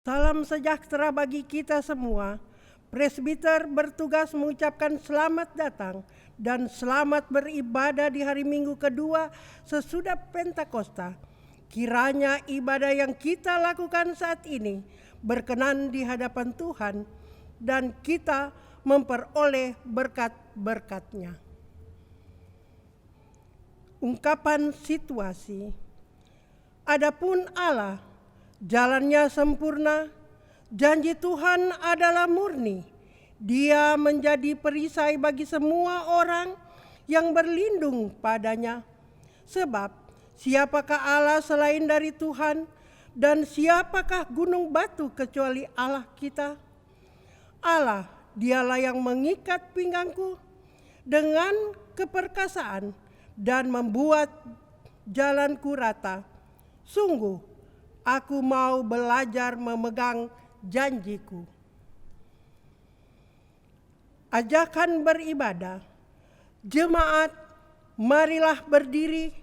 Salam sejahtera bagi kita semua. Presbiter bertugas mengucapkan selamat datang dan selamat beribadah di hari Minggu kedua sesudah Pentakosta. Kiranya ibadah yang kita lakukan saat ini berkenan di hadapan Tuhan dan kita memperoleh berkat-berkat-Nya. Ungkapan situasi. Adapun Allah, jalannya sempurna, janji Tuhan adalah murni. Dia menjadi perisai bagi semua orang yang berlindung padanya. Sebab siapakah Allah selain dari Tuhan, dan siapakah gunung batu kecuali Allah kita? Allah, dialah yang mengikat pinggangku dengan keperkasaan dan membuat jalanku rata. Sungguh, aku mau belajar memegang janjiku. Ajakan beribadah. Jemaat, marilah berdiri.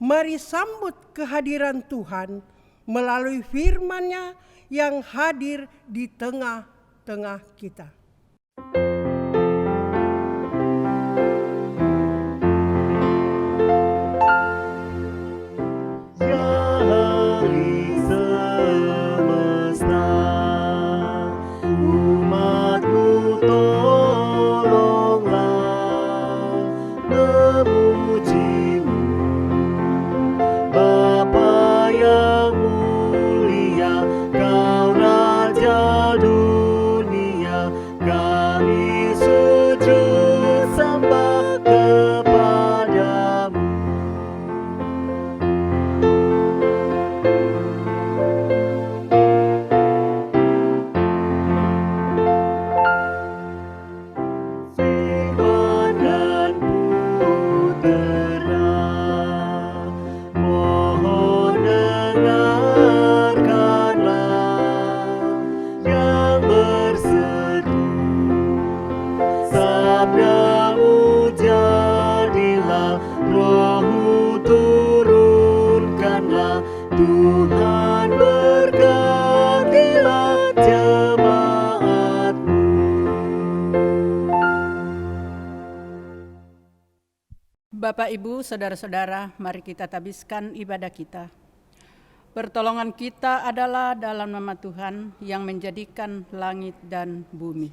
Mari sambut kehadiran Tuhan melalui firman-Nya yang hadir di tengah-tengah kita. Bapak, Ibu, Saudara-saudara, mari kita tabiskan ibadah kita. Pertolongan kita adalah dalam nama Tuhan yang menjadikan langit dan bumi.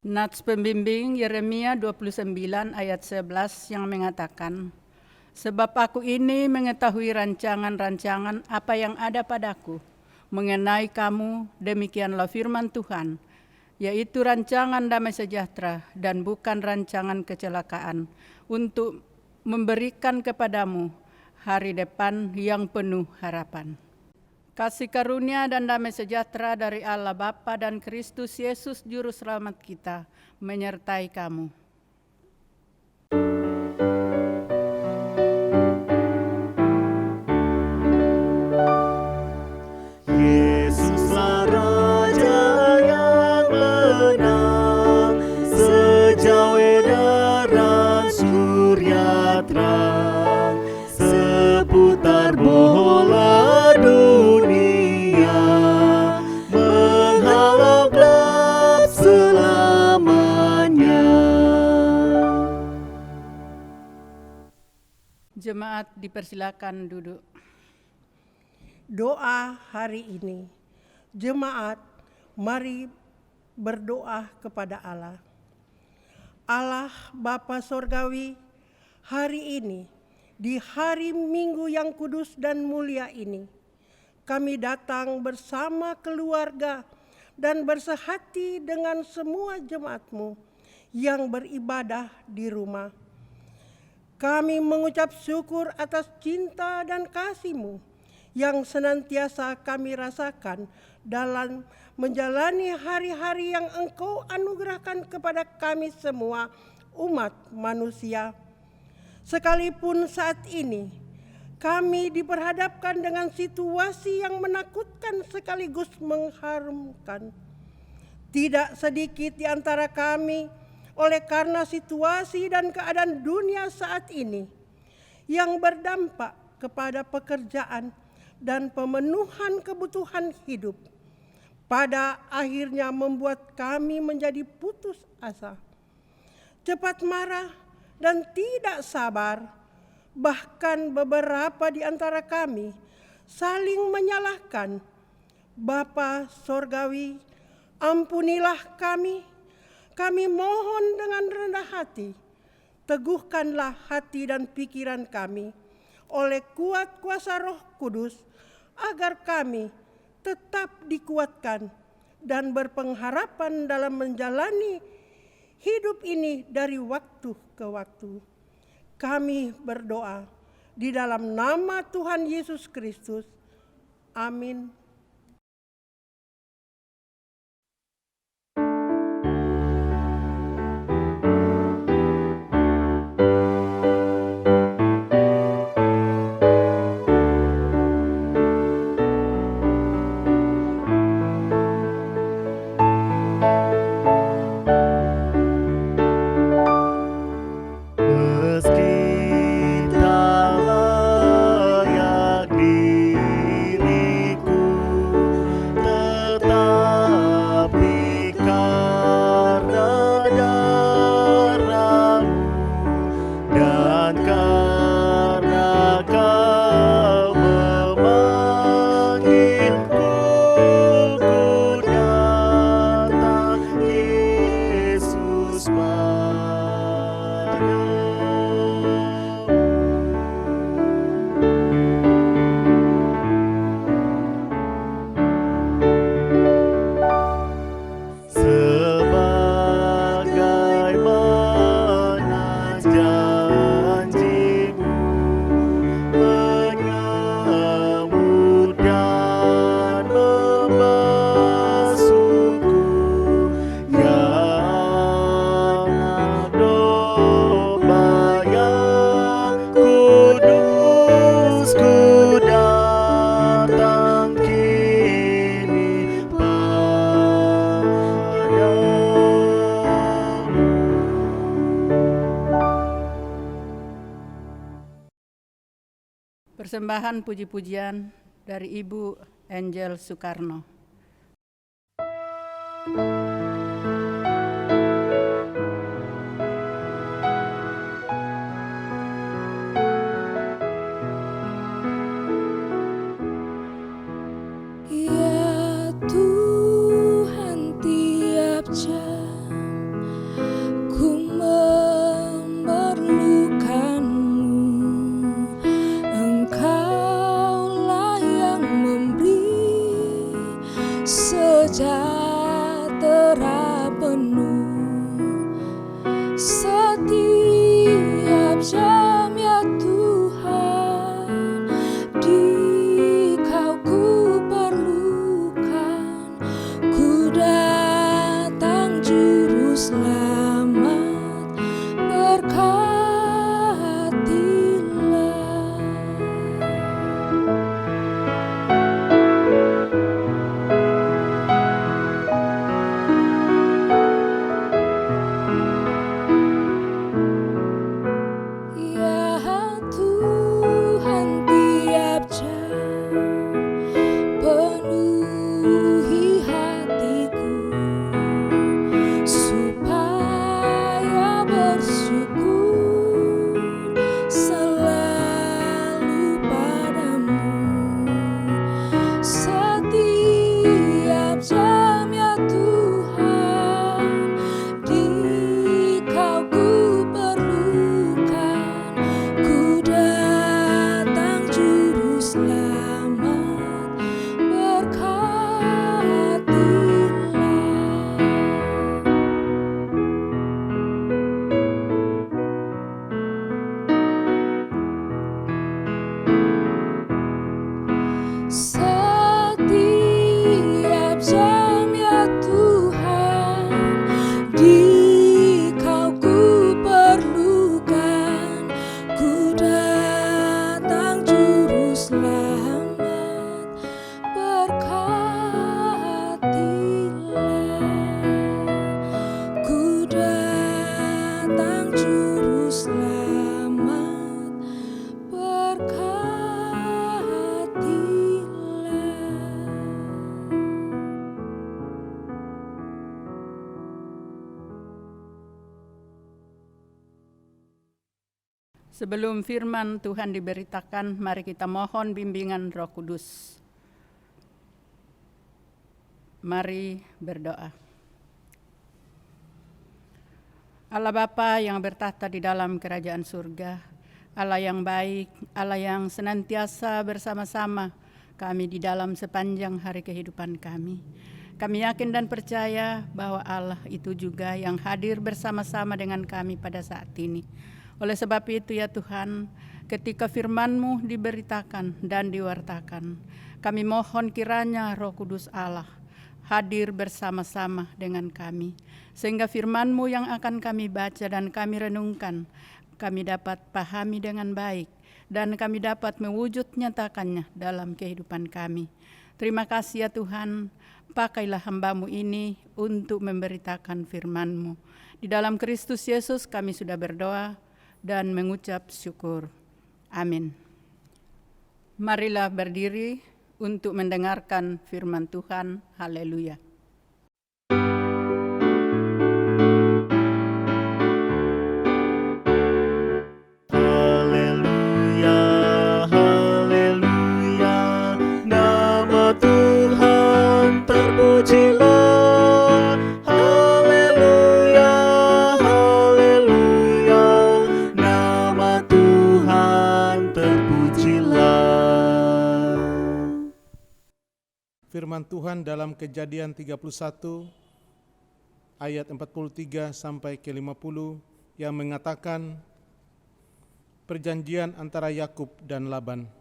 Nats pembimbing Yeremia 29 ayat 11 yang mengatakan, sebab aku ini mengetahui rancangan-rancangan apa yang ada padaku mengenai kamu, demikianlah firman Tuhan, yaitu rancangan damai sejahtera dan bukan rancangan kecelakaan, untuk memberikan kepadamu hari depan yang penuh harapan. Kasih karunia dan damai sejahtera dari Allah Bapa dan Kristus Yesus Juru Selamat kita menyertai kamu. Jemaat dipersilakan duduk. Doa hari ini. Jemaat, mari berdoa kepada Allah. Allah Bapa Sorgawi, hari ini, di hari Minggu yang kudus dan mulia ini, kami datang bersama keluarga dan bersehati dengan semua jemaat-Mu yang beribadah di rumah. Kami mengucap syukur atas cinta dan kasih-Mu yang senantiasa kami rasakan dalam menjalani hari-hari yang Engkau anugerahkan kepada kami semua umat manusia. Sekalipun saat ini kami diperhadapkan dengan situasi yang menakutkan sekaligus mengharumkan. Tidak sedikit di antara kami oleh karena situasi dan keadaan dunia saat ini yang berdampak kepada pekerjaan dan pemenuhan kebutuhan hidup, pada akhirnya membuat kami menjadi putus asa, cepat marah dan tidak sabar. Bahkan beberapa di antara kami saling menyalahkan. Bapa Sorgawi, ampunilah kami. Kami mohon dengan rendah hati, teguhkanlah hati dan pikiran kami oleh kuat kuasa Roh Kudus, agar kami tetap dikuatkan dan berpengharapan dalam menjalani hidup ini dari waktu ke waktu. Kami berdoa di dalam nama Tuhan Yesus Kristus. Amin. Persembahan puji-pujian dari Ibu Angel Soekarno. Ya Tuhan, tiap jam ku memerlukan-Mu. Engkaulah yang memberi sejahtera Sebelum firman Tuhan diberitakan, mari kita mohon bimbingan Roh Kudus. Mari berdoa. Allah Bapa yang bertahta di dalam kerajaan surga, Allah yang baik, Allah yang senantiasa bersama-sama kami di dalam sepanjang hari kehidupan kami. Kami yakin dan percaya bahwa Allah itu juga yang hadir bersama-sama dengan kami pada saat ini. Oleh sebab itu ya Tuhan, ketika firman-Mu diberitakan dan diwartakan, kami mohon kiranya Roh Kudus Allah hadir bersama-sama dengan kami, sehingga firman-Mu yang akan kami baca dan kami renungkan, kami dapat pahami dengan baik, dan kami dapat mewujud nyatakannya dalam kehidupan kami. Terima kasih ya Tuhan, pakailah hamba-Mu ini untuk memberitakan firman-Mu. Di dalam Kristus Yesus kami sudah berdoa dan mengucap syukur. Amin. Marilah berdiri untuk mendengarkan firman Tuhan. Haleluya. Haleluya, haleluya, nama Tuhan terpujilah. Haleluya, haleluya, nama Tuhan terpujilah. Firman Tuhan dalam Kejadian 31 ayat 43 sampai ke 50 yang mengatakan perjanjian antara Yakub dan Laban.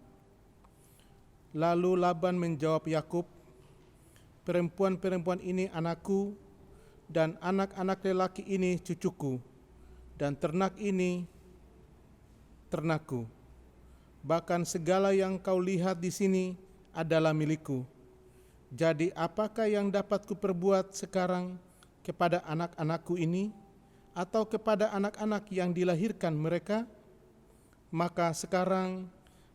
Lalu Laban menjawab Yakub, perempuan-perempuan ini anakku dan anak-anak lelaki ini cucuku dan ternak ini ternakku. Bahkan segala yang kau lihat di sini adalah milikku. Jadi apakah yang dapat kuperbuat sekarang kepada anak-anakku ini atau kepada anak-anak yang dilahirkan mereka? Maka sekarang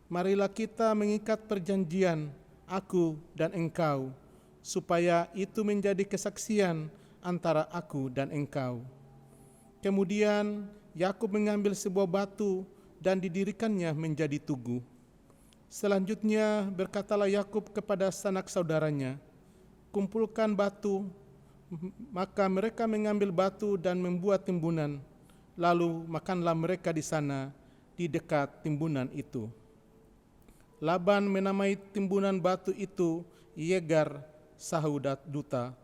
marilah kita mengikat perjanjian aku dan engkau, supaya itu menjadi kesaksian antara aku dan engkau. Kemudian Yakub mengambil sebuah batu dan didirikannya menjadi tugu. Selanjutnya berkatalah Yakub kepada sanak saudaranya, kumpulkan batu. Maka mereka mengambil batu dan membuat timbunan. Lalu makanlah mereka di sana, di dekat timbunan itu. Laban menamai timbunan batu itu Yegar Sahaduta,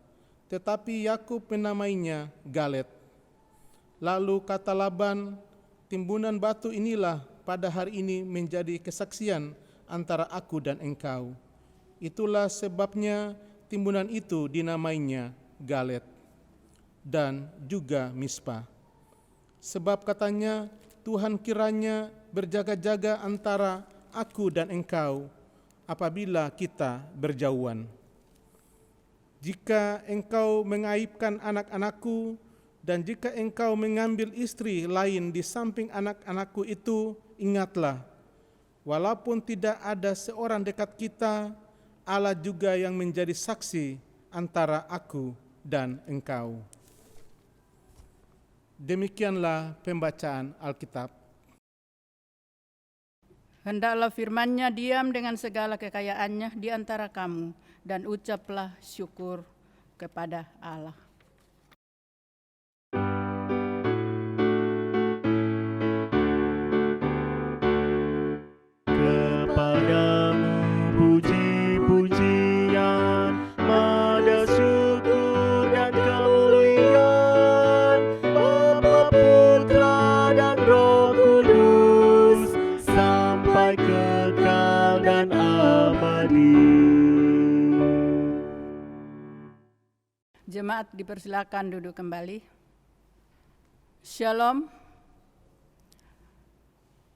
tetapi Yakub menamainya Galet. Lalu kata Laban, timbunan batu inilah pada hari ini menjadi kesaksian antara aku dan engkau. Itulah sebabnya timbunan itu dinamainya Galet dan juga Mispa. Sebab katanya, Tuhan kiranya berjaga-jaga antara aku dan engkau apabila kita berjauhan. Jika engkau mengaibkan anak-anakku dan jika engkau mengambil istri lain di samping anak-anakku itu, ingatlah, walaupun tidak ada seorang dekat kita, Allah juga yang menjadi saksi antara aku dan engkau. Demikianlah pembacaan Alkitab. Hendaklah firman-Nya diam dengan segala kekayaannya di antara kamu, dan ucaplah syukur kepada Allah. Kepadamu puji-pujian, mada syukur dan kemuliaan, Bapa, Putra dan Roh Kudus, sampai kekal dan abadi. Jemaat dipersilakan duduk kembali. Shalom.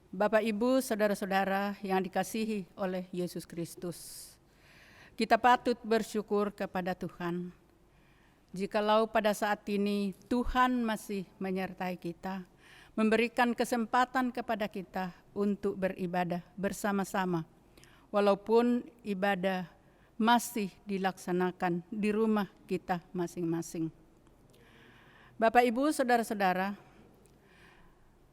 Bapak, Ibu, saudara-saudara yang dikasihi oleh Yesus Kristus. Kita patut bersyukur kepada Tuhan. Jikalau pada saat ini Tuhan masih menyertai kita, memberikan kesempatan kepada kita untuk beribadah bersama-sama, walaupun ibadah masih dilaksanakan di rumah kita masing-masing. Bapak, Ibu, saudara-saudara,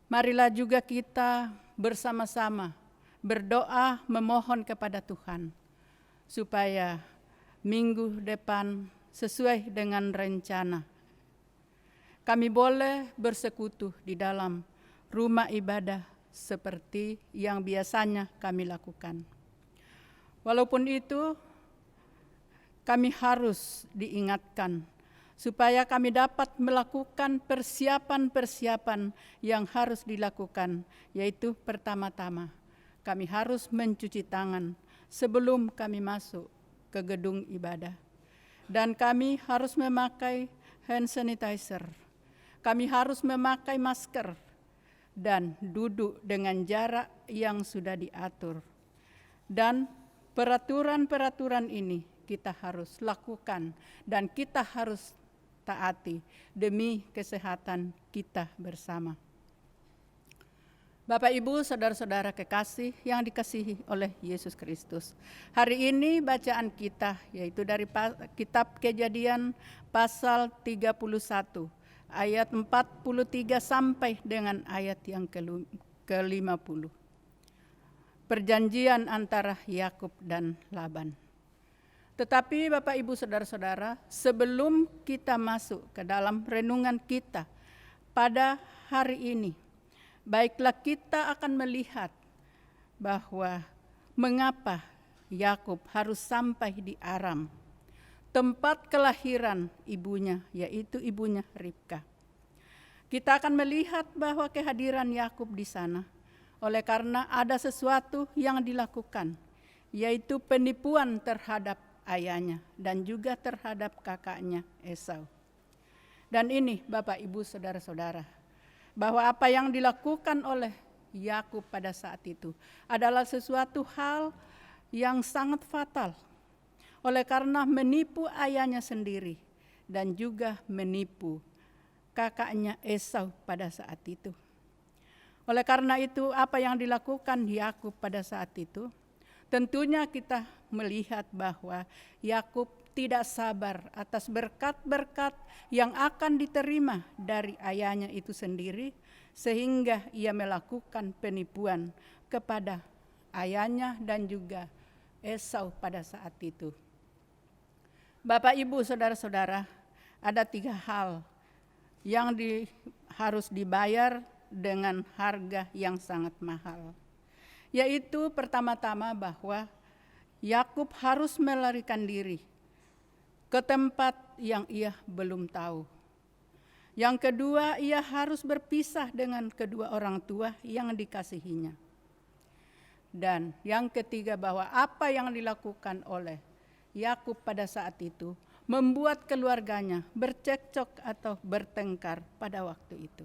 marilah juga kita bersama-sama berdoa memohon kepada Tuhan supaya minggu depan sesuai dengan rencana kami boleh bersekutu di dalam rumah ibadah seperti yang biasanya kami lakukan. Walaupun itu, kami harus diingatkan supaya kami dapat melakukan persiapan-persiapan yang harus dilakukan, yaitu pertama-tama kami harus mencuci tangan sebelum kami masuk ke gedung ibadah. Dan kami harus memakai hand sanitizer. Kami harus memakai masker dan duduk dengan jarak yang sudah diatur. Dan peraturan-peraturan ini kita harus lakukan dan kita harus taati demi kesehatan kita bersama. Bapak, Ibu, saudara-saudara kekasih yang dikasihi oleh Yesus Kristus. Hari ini bacaan kita yaitu dari kitab Kejadian pasal 31 ayat 43 sampai dengan ayat yang ke-50. Perjanjian antara Yakub dan Laban. Tetapi Bapak, Ibu, saudara-saudara, sebelum kita masuk ke dalam renungan kita pada hari ini, baiklah kita akan melihat bahwa mengapa Yakub harus sampai di Aram, tempat kelahiran ibunya, yaitu ibunya Ribka. Kita akan melihat bahwa kehadiran Yakub di sana oleh karena ada sesuatu yang dilakukan, yaitu penipuan terhadap ayahnya dan juga terhadap kakaknya Esau. Dan ini Bapak, Ibu, saudara-saudara, bahwa apa yang dilakukan oleh Yakub pada saat itu adalah sesuatu hal yang sangat fatal, oleh karena menipu ayahnya sendiri dan juga menipu kakaknya Esau pada saat itu. Oleh karena itu, apa yang dilakukan Yakub pada saat itu, tentunya kita melihat bahwa Yakub tidak sabar atas berkat-berkat yang akan diterima dari ayahnya itu sendiri, sehingga ia melakukan penipuan kepada ayahnya dan juga Esau pada saat itu. Bapak, Ibu, saudara-saudara, ada 3 hal yang harus dibayar dengan harga yang sangat mahal. Yaitu pertama-tama bahwa Yakub harus melarikan diri ke tempat yang ia belum tahu. Yang kedua, ia harus berpisah dengan kedua orang tua yang dikasihinya. Dan yang ketiga, bahwa apa yang dilakukan oleh Yakub pada saat itu membuat keluarganya bercekcok atau bertengkar pada waktu itu.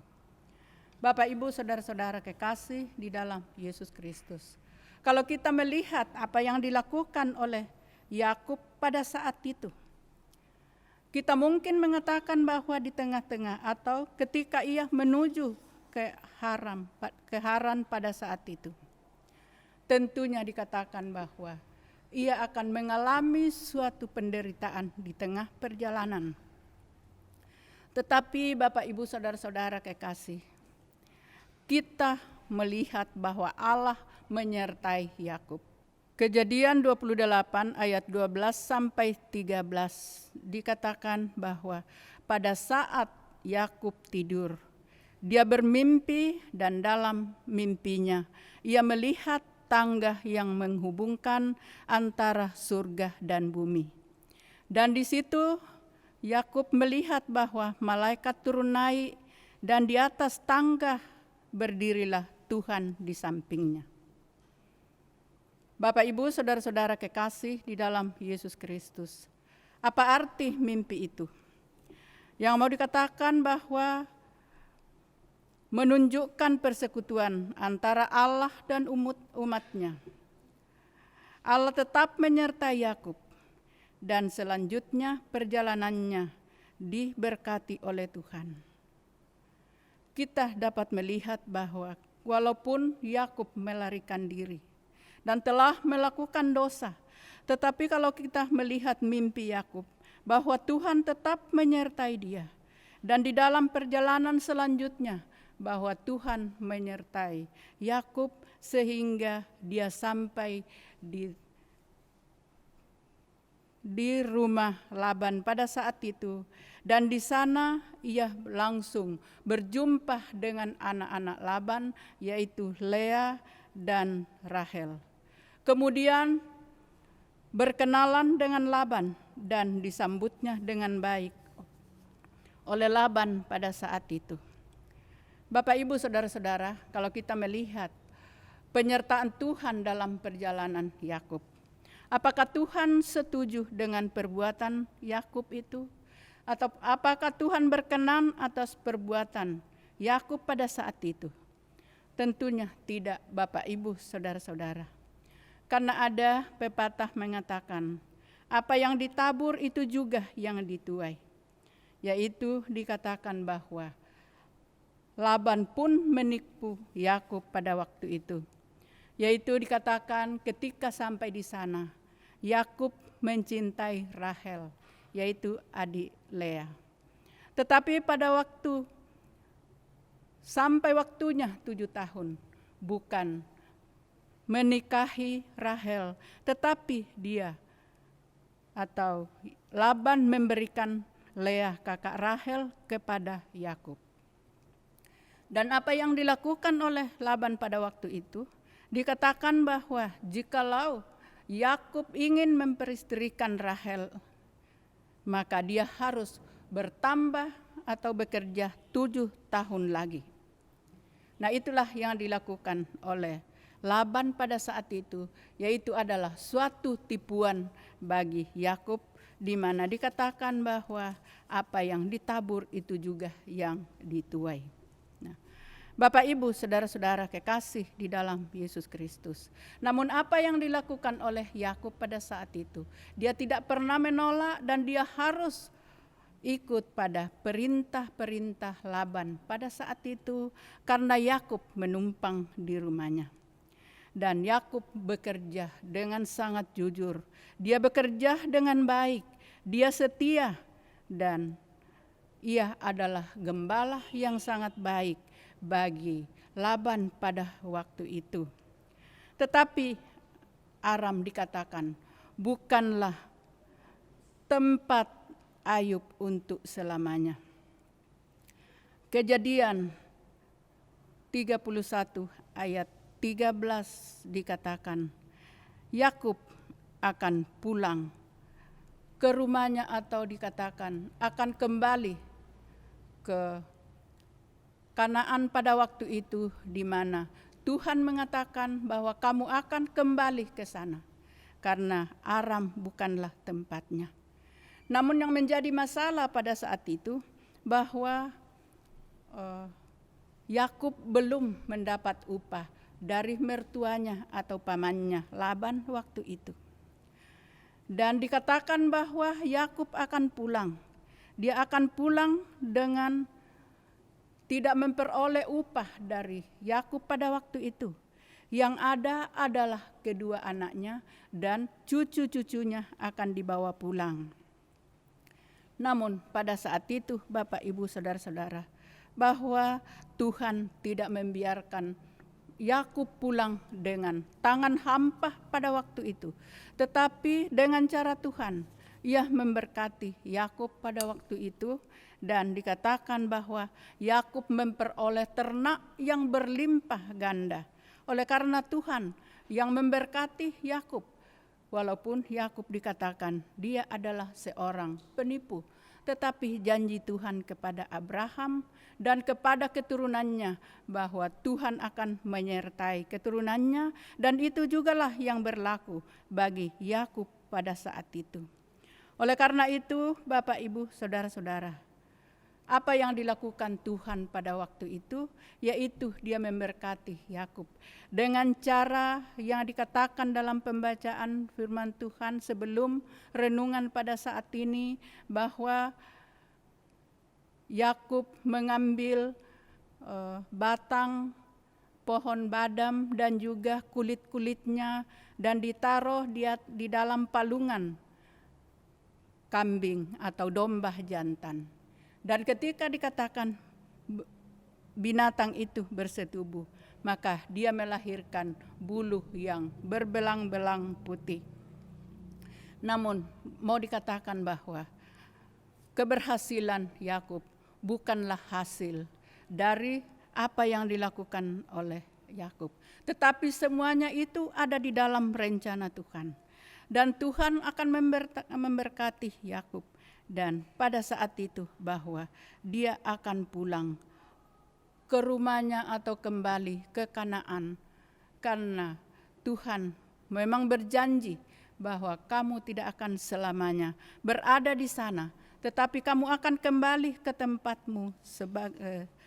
Bapak, Ibu, saudara-saudara kekasih di dalam Yesus Kristus. Kalau kita melihat apa yang dilakukan oleh Yakub pada saat itu, kita mungkin mengatakan bahwa di tengah-tengah atau ketika ia menuju ke Haran pada saat itu, tentunya dikatakan bahwa ia akan mengalami suatu penderitaan di tengah perjalanan. Tetapi Bapak, Ibu, saudara-saudara kekasih, kita melihat bahwa Allah menyertai Yakub. Kejadian 28 ayat 12 sampai 13 dikatakan bahwa pada saat Yakub tidur, dia bermimpi dan dalam mimpinya ia melihat tangga yang menghubungkan antara surga dan bumi. Dan di situ Yakub melihat bahwa malaikat turun naik dan di atas tangga berdirilah Tuhan di sampingnya. Bapak, Ibu, saudara-saudara kekasih di dalam Yesus Kristus. Apa arti mimpi itu? Yang mau dikatakan bahwa menunjukkan persekutuan antara Allah dan umatnya. Allah tetap menyertai Yakub dan selanjutnya perjalanannya diberkati oleh Tuhan. Kita dapat melihat bahwa walaupun Yakub melarikan diri dan telah melakukan dosa, tetapi kalau kita melihat mimpi Yakub bahwa Tuhan tetap menyertai dia, dan di dalam perjalanan selanjutnya bahwa Tuhan menyertai Yakub sehingga dia sampai di rumah Laban pada saat itu, dan di sana ia langsung berjumpa dengan anak-anak Laban, yaitu Lea dan Rahel. Kemudian berkenalan dengan Laban dan disambutnya dengan baik oleh Laban pada saat itu. Bapak, Ibu, saudara-saudara, kalau kita melihat penyertaan Tuhan dalam perjalanan Yakub, apakah Tuhan setuju dengan perbuatan Yakub itu? Atau apakah Tuhan berkenan atas perbuatan Yakub pada saat itu? Tentunya tidak, Bapak, Ibu, saudara-saudara. Karena ada pepatah mengatakan, apa yang ditabur itu juga yang dituai. Yaitu dikatakan bahwa Laban pun menipu Yakub pada waktu itu. Yaitu dikatakan ketika sampai di sana, Yakub mencintai Rahel, yaitu adik Lea. Tetapi pada waktu sampai waktunya 7 tahun, bukan menikahi Rahel, tetapi dia atau Laban memberikan Lea kakak Rahel kepada Yakub. Dan apa yang dilakukan oleh Laban pada waktu itu, dikatakan bahwa jikalau Yakub ingin memperistrikan Rahel, maka dia harus bertambah atau bekerja 7 tahun lagi. Nah, itulah yang dilakukan oleh Laban pada saat itu, yaitu adalah suatu tipuan bagi Yakub, di mana dikatakan bahwa apa yang ditabur itu juga yang dituai. Nah, Bapak, Ibu, saudara-saudara kekasih di dalam Yesus Kristus. Namun apa yang dilakukan oleh Yakub pada saat itu, dia tidak pernah menolak dan dia harus ikut pada perintah-perintah Laban pada saat itu, karena Yakub menumpang di rumahnya. Dan Yakub bekerja dengan sangat jujur, dia bekerja dengan baik, dia setia, dan ia adalah gembala yang sangat baik bagi Laban pada waktu itu. Tetapi Aram dikatakan bukanlah tempat Ayub untuk selamanya. Kejadian 31 ayat 13 dikatakan, Yakub akan pulang ke rumahnya, atau dikatakan akan kembali ke Kanaan pada waktu itu, di mana Tuhan mengatakan bahwa kamu akan kembali ke sana, karena Aram bukanlah tempatnya. Namun yang menjadi masalah pada saat itu bahwa Yakub belum mendapat upah dari mertuanya atau pamannya Laban waktu itu. Dan dikatakan bahwa Yakub akan pulang. Dia akan pulang dengan tidak memperoleh upah dari Yakub pada waktu itu. Yang ada adalah kedua anaknya dan cucu-cucunya akan dibawa pulang. Namun pada saat itu, Bapak, Ibu, saudara-saudara, bahwa Tuhan tidak membiarkan Yakub pulang dengan tangan hampa pada waktu itu. Tetapi dengan cara Tuhan, ia memberkati Yakub pada waktu itu, dan dikatakan bahwa Yakub memperoleh ternak yang berlimpah ganda. Oleh karena Tuhan yang memberkati Yakub, walaupun Yakub dikatakan dia adalah seorang penipu, tetapi janji Tuhan kepada Abraham dan kepada keturunannya bahwa Tuhan akan menyertai keturunannya, dan itu jugalah yang berlaku bagi Yakub pada saat itu. Oleh karena itu, Bapak, Ibu, saudara-saudara, apa yang dilakukan Tuhan pada waktu itu, yaitu dia memberkati Yakub dengan cara yang dikatakan dalam pembacaan firman Tuhan sebelum renungan pada saat ini, bahwa Yakub mengambil batang pohon badam dan juga kulit-kulitnya dan ditaruh di dalam palungan kambing atau domba jantan. Dan ketika dikatakan binatang itu bersetubuh, maka dia melahirkan bulu yang berbelang-belang putih. Namun mau dikatakan bahwa keberhasilan Yakub bukanlah hasil dari apa yang dilakukan oleh Yakub, tetapi semuanya itu ada di dalam rencana Tuhan. Dan Tuhan akan memberkati Yakub, dan pada saat itu bahwa dia akan pulang ke rumahnya atau kembali ke Kanaan, karena Tuhan memang berjanji bahwa kamu tidak akan selamanya berada di sana, tetapi kamu akan kembali ke tempatmu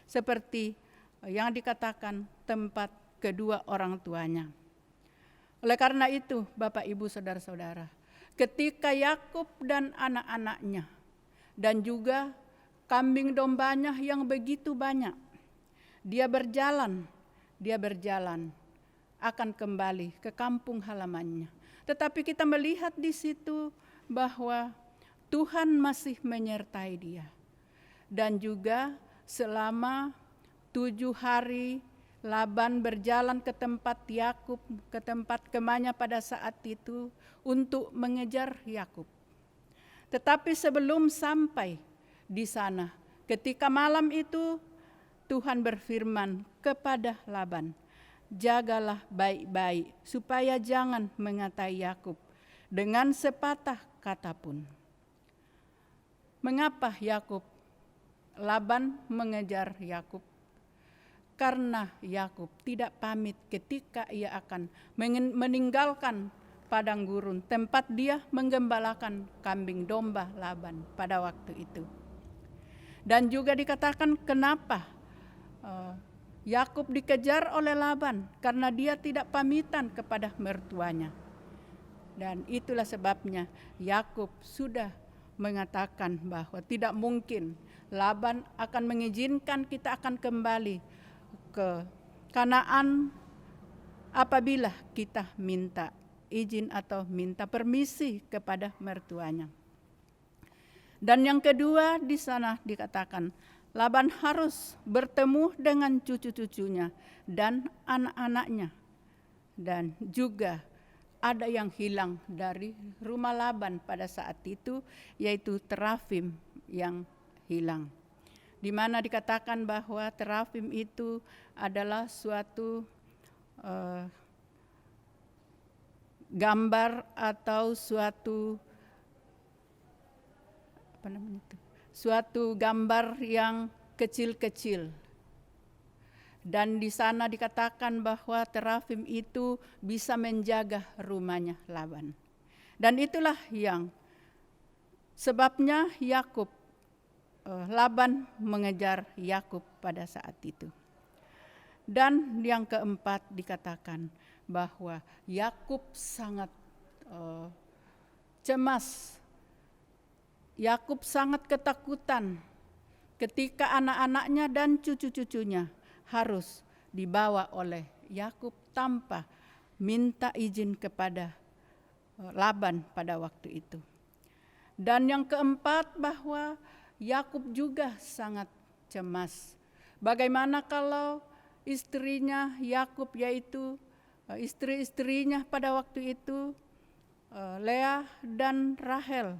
seperti yang dikatakan tempat kedua orang tuanya. Oleh karena itu, Bapak, Ibu, Saudara-saudara, ketika Yakub dan anak-anaknya dan juga kambing dombanya yang begitu banyak, dia berjalan akan kembali ke kampung halamannya. Tetapi kita melihat di situ bahwa Tuhan masih menyertai dia. Dan juga selama 7 hari Laban berjalan ke tempat Yakub, ke tempat kemahnya pada saat itu untuk mengejar Yakub. Tetapi sebelum sampai di sana, ketika malam itu Tuhan berfirman kepada Laban, jagalah baik-baik supaya jangan mengatai Yakub dengan sepatah kata pun. Mengapa Laban mengejar Yakub? Karena Yakub tidak pamit ketika ia akan meninggalkan padang gurun tempat dia menggembalakan kambing domba Laban pada waktu itu. Dan juga dikatakan kenapa Yakub dikejar oleh Laban, karena dia tidak pamitan kepada mertuanya. Dan itulah sebabnya Yakub sudah mengatakan bahwa tidak mungkin Laban akan mengizinkan kita akan kembali ke Kanaan apabila kita minta izin atau minta permisi kepada mertuanya. Dan yang kedua di sana dikatakan Laban harus bertemu dengan cucu-cucunya dan anak-anaknya. Dan juga ada yang hilang dari rumah Laban pada saat itu, yaitu terafim yang hilang. Di mana dikatakan bahwa terafim itu adalah suatu gambar atau suatu gambar yang kecil-kecil. Dan di sana dikatakan bahwa terafim itu bisa menjaga rumahnya Laban. Dan itulah yang sebabnya Laban mengejar Yakub pada saat itu. Dan yang keempat dikatakan bahwa Yakub sangat cemas. Yakub sangat ketakutan ketika anak-anaknya dan cucu-cucunya harus dibawa oleh Yakub tanpa minta izin kepada Laban pada waktu itu. Dan yang keempat bahwa Yakub juga sangat cemas. Bagaimana kalau istrinya Yakub, yaitu istri-istrinya pada waktu itu, Lea dan Rahel,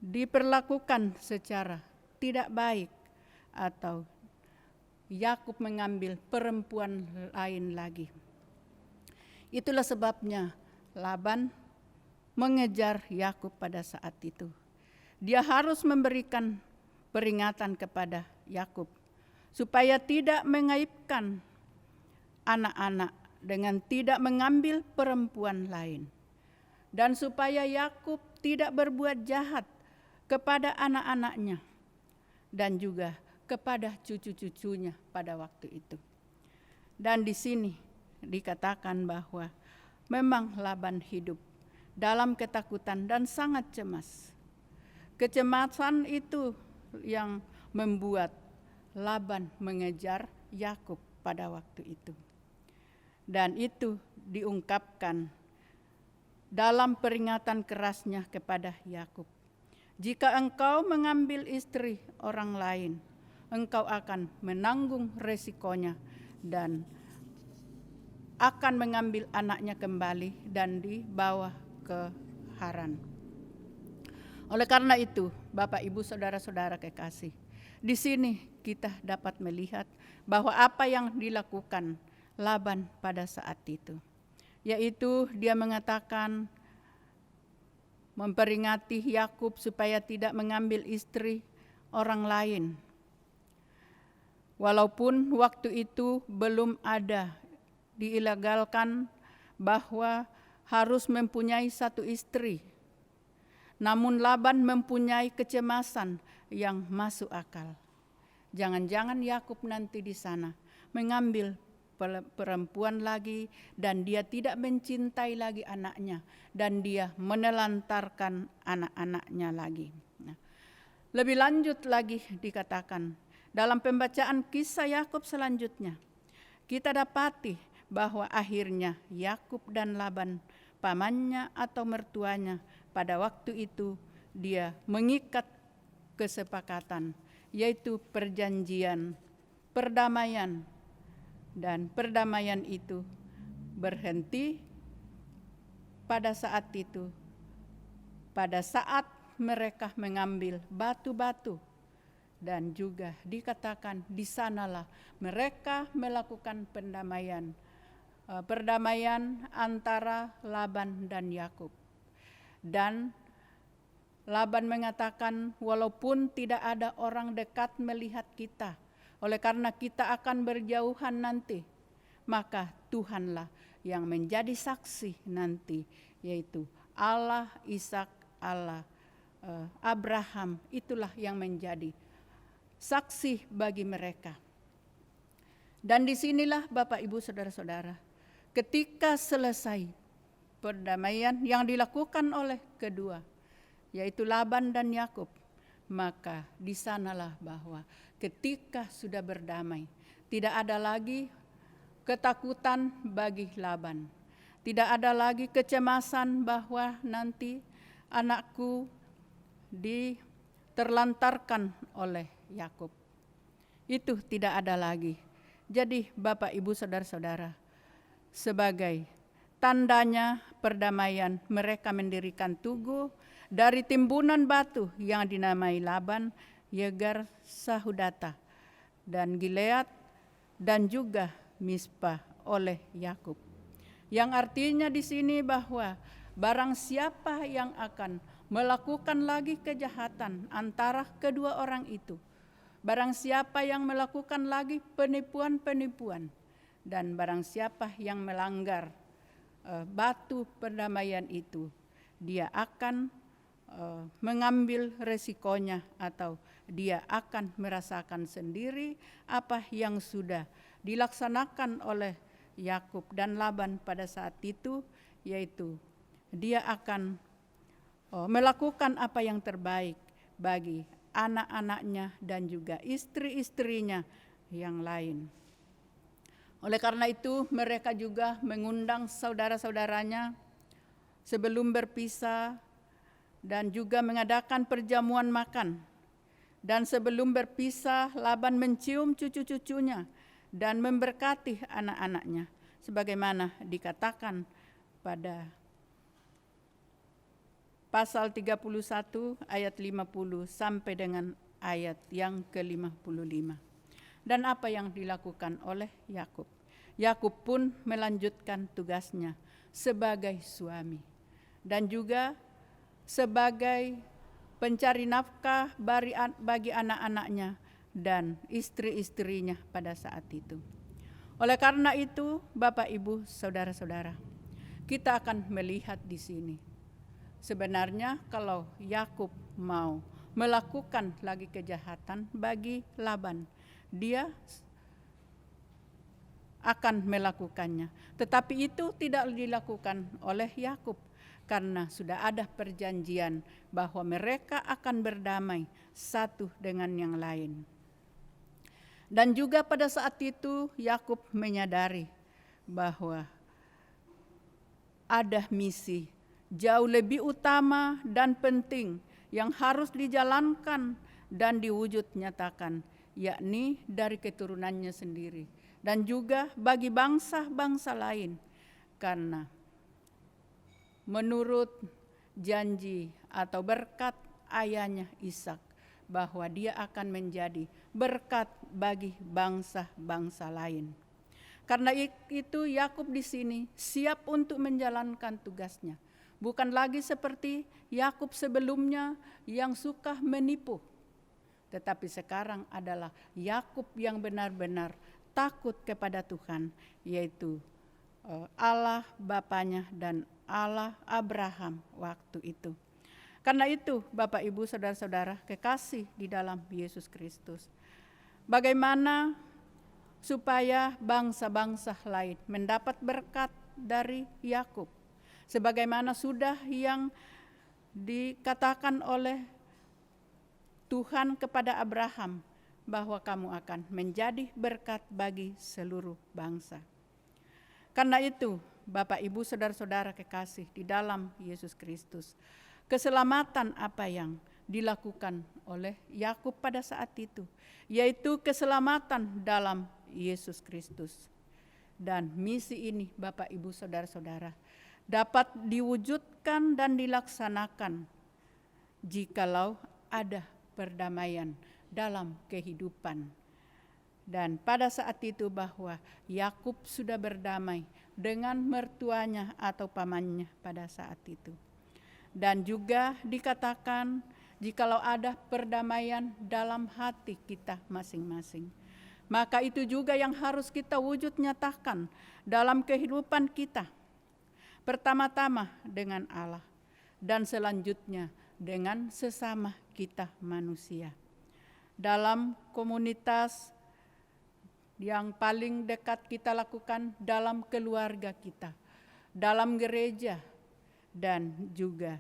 diperlakukan secara tidak baik atau Yakub mengambil perempuan lain lagi. Itulah sebabnya Laban mengejar Yakub pada saat itu. Dia harus memberikan peringatan kepada Yakub supaya tidak mengaibkan anak-anak dengan tidak mengambil perempuan lain, dan supaya Yakub tidak berbuat jahat kepada anak-anaknya dan juga kepada cucu-cucunya pada waktu itu. Dan di sini dikatakan bahwa memang Laban hidup dalam ketakutan dan sangat cemas. Kecemasan itu yang membuat Laban mengejar Yakub pada waktu itu. Dan itu diungkapkan dalam peringatan kerasnya kepada Yakub. Jika engkau mengambil istri orang lain, engkau akan menanggung resikonya dan akan mengambil anaknya kembali dan dibawa ke Haran. Oleh karena itu, Bapak, Ibu, Saudara-saudara kekasih, di sini kita dapat melihat bahwa apa yang dilakukan Laban pada saat itu, yaitu dia mengatakan memperingati Yakub supaya tidak mengambil istri orang lain. Walaupun waktu itu belum ada diilegalkan bahwa harus mempunyai satu istri, namun Laban mempunyai kecemasan yang masuk akal. Jangan-jangan Yakub nanti di sana mengambil perempuan lagi dan dia tidak mencintai lagi anaknya dan dia menelantarkan anak-anaknya lagi. Nah, lebih lanjut lagi dikatakan dalam pembacaan kisah Yakub selanjutnya, kita dapati bahwa akhirnya Yakub dan Laban, pamannya atau mertuanya, pada waktu itu dia mengikat kesepakatan, yaitu perjanjian perdamaian. Dan perdamaian itu berhenti pada saat itu, pada saat mereka mengambil batu-batu. Dan juga dikatakan di sanalah mereka melakukan perdamaian antara Laban dan Yakub. Dan Laban mengatakan, walaupun tidak ada orang dekat melihat kita, oleh karena kita akan berjauhan nanti, maka Tuhanlah yang menjadi saksi nanti, yaitu Allah Ishak, Allah Abraham, itulah yang menjadi saksi bagi mereka. Dan disinilah Bapak, Ibu, Saudara-saudara, ketika selesai perdamaian yang dilakukan oleh kedua, yaitu Laban dan Yakub, maka di sanalah bahwa ketika sudah berdamai, tidak ada lagi ketakutan bagi Laban. Tidak ada lagi kecemasan bahwa nanti anakku diterlantarkan oleh Yakub. Itu tidak ada lagi. Jadi Bapak, Ibu, Saudara-saudara, sebagai tandanya perdamaian, mereka mendirikan tugu dari timbunan batu yang dinamai Laban, Yegar, Sahudata, dan Gilead, dan juga Mispa oleh Yakub. Yang artinya di sini bahwa barang siapa yang akan melakukan lagi kejahatan antara kedua orang itu, barang siapa yang melakukan lagi penipuan-penipuan, dan barang siapa yang melanggar batu perdamaian itu, dia akan mengambil resikonya atau dia akan merasakan sendiri apa yang sudah dilaksanakan oleh Yakub dan Laban pada saat itu, yaitu dia akan melakukan apa yang terbaik bagi anak-anaknya dan juga istri-istrinya yang lain. Oleh karena itu mereka juga mengundang saudara-saudaranya sebelum berpisah dan juga mengadakan perjamuan makan. Dan sebelum berpisah, Laban mencium cucu-cucunya dan memberkati anak-anaknya, sebagaimana dikatakan pada pasal 31 ayat 50 sampai dengan ayat yang ke-55. Dan apa yang dilakukan oleh Yakub? Yakub pun melanjutkan tugasnya sebagai suami dan juga sebagai pencari nafkah bagi anak-anaknya dan istri-istrinya pada saat itu. Oleh karena itu, Bapak, Ibu, Saudara-saudara, kita akan melihat di sini. Sebenarnya kalau Yakub mau melakukan lagi kejahatan bagi Laban, dia akan melakukannya. Tetapi itu tidak dilakukan oleh Yakub, karena sudah ada perjanjian bahwa mereka akan berdamai satu dengan yang lain. Dan juga pada saat itu Yakub menyadari bahwa ada misi jauh lebih utama dan penting yang harus dijalankan dan diwujud nyatakan, yakni dari keturunannya sendiri, dan juga bagi bangsa-bangsa lain, karena menurut janji atau berkat ayahnya Ishak, bahwa dia akan menjadi berkat bagi bangsa-bangsa lain. Karena itu Yakub di sini siap untuk menjalankan tugasnya. Bukan lagi seperti Yakub sebelumnya yang suka menipu. Tetapi sekarang adalah Yakub yang benar-benar takut kepada Tuhan, yaitu Allah bapanya dan Allah Abraham waktu itu. Karena itu Bapak Ibu Saudara-saudara kekasih di dalam Yesus Kristus, bagaimana supaya bangsa-bangsa lain mendapat berkat dari Yakub, sebagaimana sudah yang dikatakan oleh Tuhan kepada Abraham, bahwa kamu akan menjadi berkat bagi seluruh bangsa. Karena itu Bapak Ibu Saudara-saudara kekasih di dalam Yesus Kristus, keselamatan apa yang dilakukan oleh Yakub pada saat itu, yaitu keselamatan dalam Yesus Kristus. Dan misi ini Bapak Ibu Saudara-saudara dapat diwujudkan dan dilaksanakan jikalau ada perdamaian dalam kehidupan. Dan pada saat itu bahwa Yakub sudah berdamai dengan mertuanya atau pamannya pada saat itu. Dan juga dikatakan jikalau ada perdamaian dalam hati kita masing-masing, maka itu juga yang harus kita wujud nyatakan dalam kehidupan kita. Pertama-tama dengan Allah, dan selanjutnya dengan sesama kita manusia. Dalam komunitas yang paling dekat kita lakukan dalam keluarga kita, dalam gereja, dan juga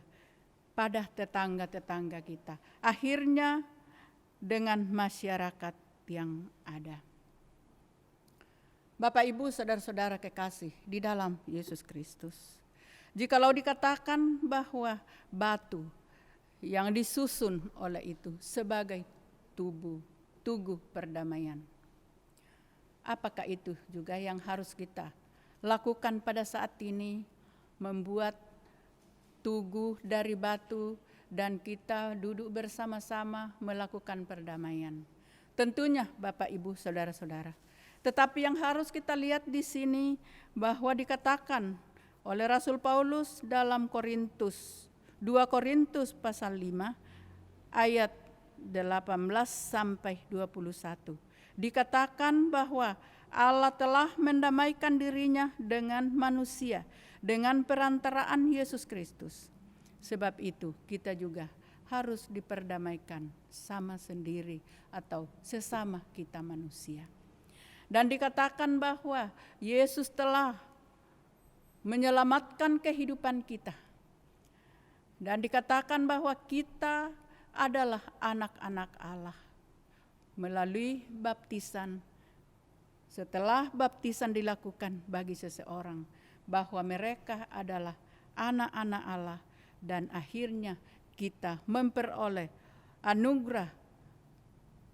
pada tetangga-tetangga kita. Akhirnya dengan masyarakat yang ada. Bapak Ibu Saudara-saudara kekasih di dalam Yesus Kristus, jikalau dikatakan bahwa batu yang disusun oleh itu sebagai tugu perdamaian, apakah itu juga yang harus kita lakukan pada saat ini, membuat tugu dari batu dan kita duduk bersama-sama melakukan perdamaian? Tentunya Bapak Ibu Saudara-saudara. Tetapi yang harus kita lihat di sini bahwa dikatakan oleh Rasul Paulus dalam 2 Korintus pasal 5 ayat 18 sampai 21. Dikatakan bahwa Allah telah mendamaikan dirinya dengan manusia dengan perantaraan Yesus Kristus. Sebab itu kita juga harus diperdamaikan sama sendiri atau sesama kita manusia. Dan dikatakan bahwa Yesus telah menyelamatkan kehidupan kita. Dan dikatakan bahwa kita adalah anak-anak Allah melalui baptisan. Setelah baptisan dilakukan bagi seseorang, bahwa mereka adalah anak-anak Allah, dan akhirnya kita memperoleh anugerah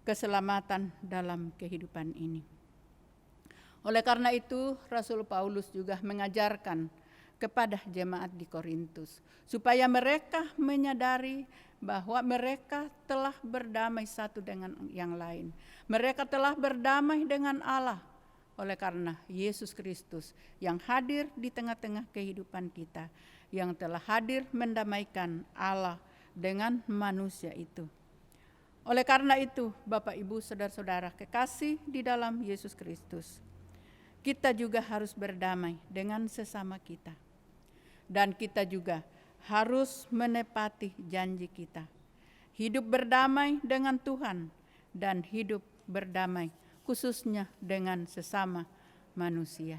keselamatan dalam kehidupan ini. Oleh karena itu Rasul Paulus juga mengajarkan kepada jemaat di Korintus supaya mereka menyadari bahwa mereka telah berdamai satu dengan yang lain. Mereka telah berdamai dengan Allah oleh karena Yesus Kristus yang hadir di tengah-tengah kehidupan kita, yang telah hadir mendamaikan Allah dengan manusia itu. Oleh karena itu, Bapak Ibu Saudara-saudara kekasih di dalam Yesus Kristus, kita juga harus berdamai dengan sesama kita. Dan kita juga harus menepati janji kita. Hidup berdamai dengan Tuhan dan hidup berdamai khususnya dengan sesama manusia.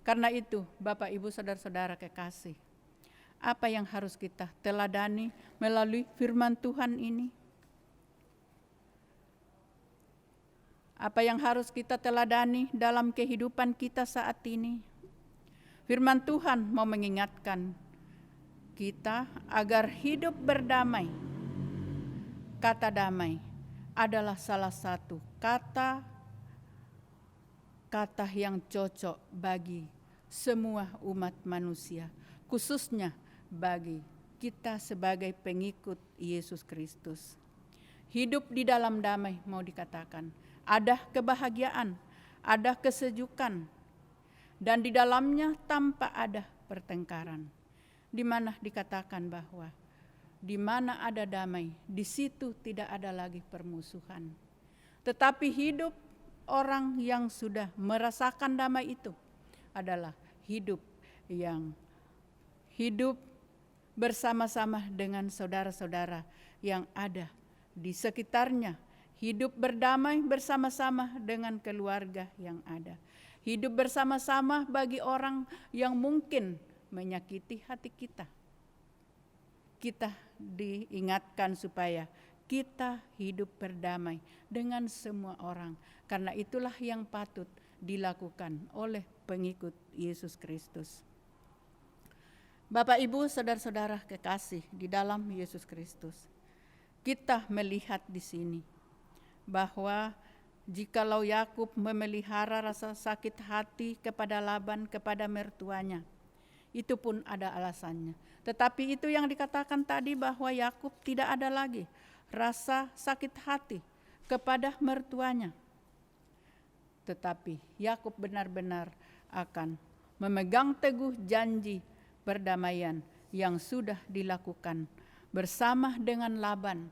Karena itu, Bapak Ibu Saudara-saudara kekasih, apa yang harus kita teladani melalui firman Tuhan ini? Apa yang harus kita teladani dalam kehidupan kita saat ini? Firman Tuhan mau mengingatkan kita agar hidup berdamai. Kata damai adalah salah satu kata yang cocok bagi semua umat manusia, khususnya bagi kita sebagai pengikut Yesus Kristus. Hidup di dalam damai mau dikatakan. Ada kebahagiaan, ada kesejukan, dan di dalamnya tanpa ada pertengkaran. Di mana dikatakan bahwa di mana ada damai, di situ tidak ada lagi permusuhan. Tetapi hidup orang yang sudah merasakan damai itu adalah hidup yang hidup bersama-sama dengan saudara-saudara yang ada di sekitarnya, hidup berdamai bersama-sama dengan keluarga yang ada, hidup bersama-sama bagi orang yang mungkin menyakiti hati kita. Kita diingatkan supaya kita hidup berdamai dengan semua orang, karena itulah yang patut dilakukan oleh pengikut Yesus Kristus. Bapak, Ibu, saudara-saudara kekasih di dalam Yesus Kristus, kita melihat di sini bahwa jikalau Yakub memelihara rasa sakit hati kepada Laban, kepada mertuanya, itu pun ada alasannya. Tetapi itu yang dikatakan tadi bahwa Yakub tidak ada lagi rasa sakit hati kepada mertuanya. Tetapi Yakub benar-benar akan memegang teguh janji perdamaian yang sudah dilakukan bersama dengan Laban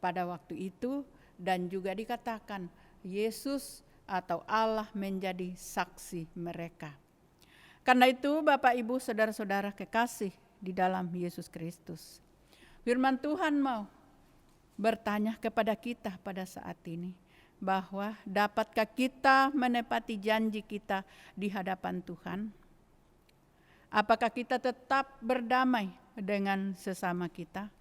pada waktu itu, dan juga dikatakan Yesus atau Allah menjadi saksi mereka. Karena itu Bapak, Ibu, saudara-saudara kekasih di dalam Yesus Kristus, firman Tuhan mau bertanya kepada kita pada saat ini, bahwa dapatkah kita menepati janji kita di hadapan Tuhan? Apakah kita tetap berdamai dengan sesama kita?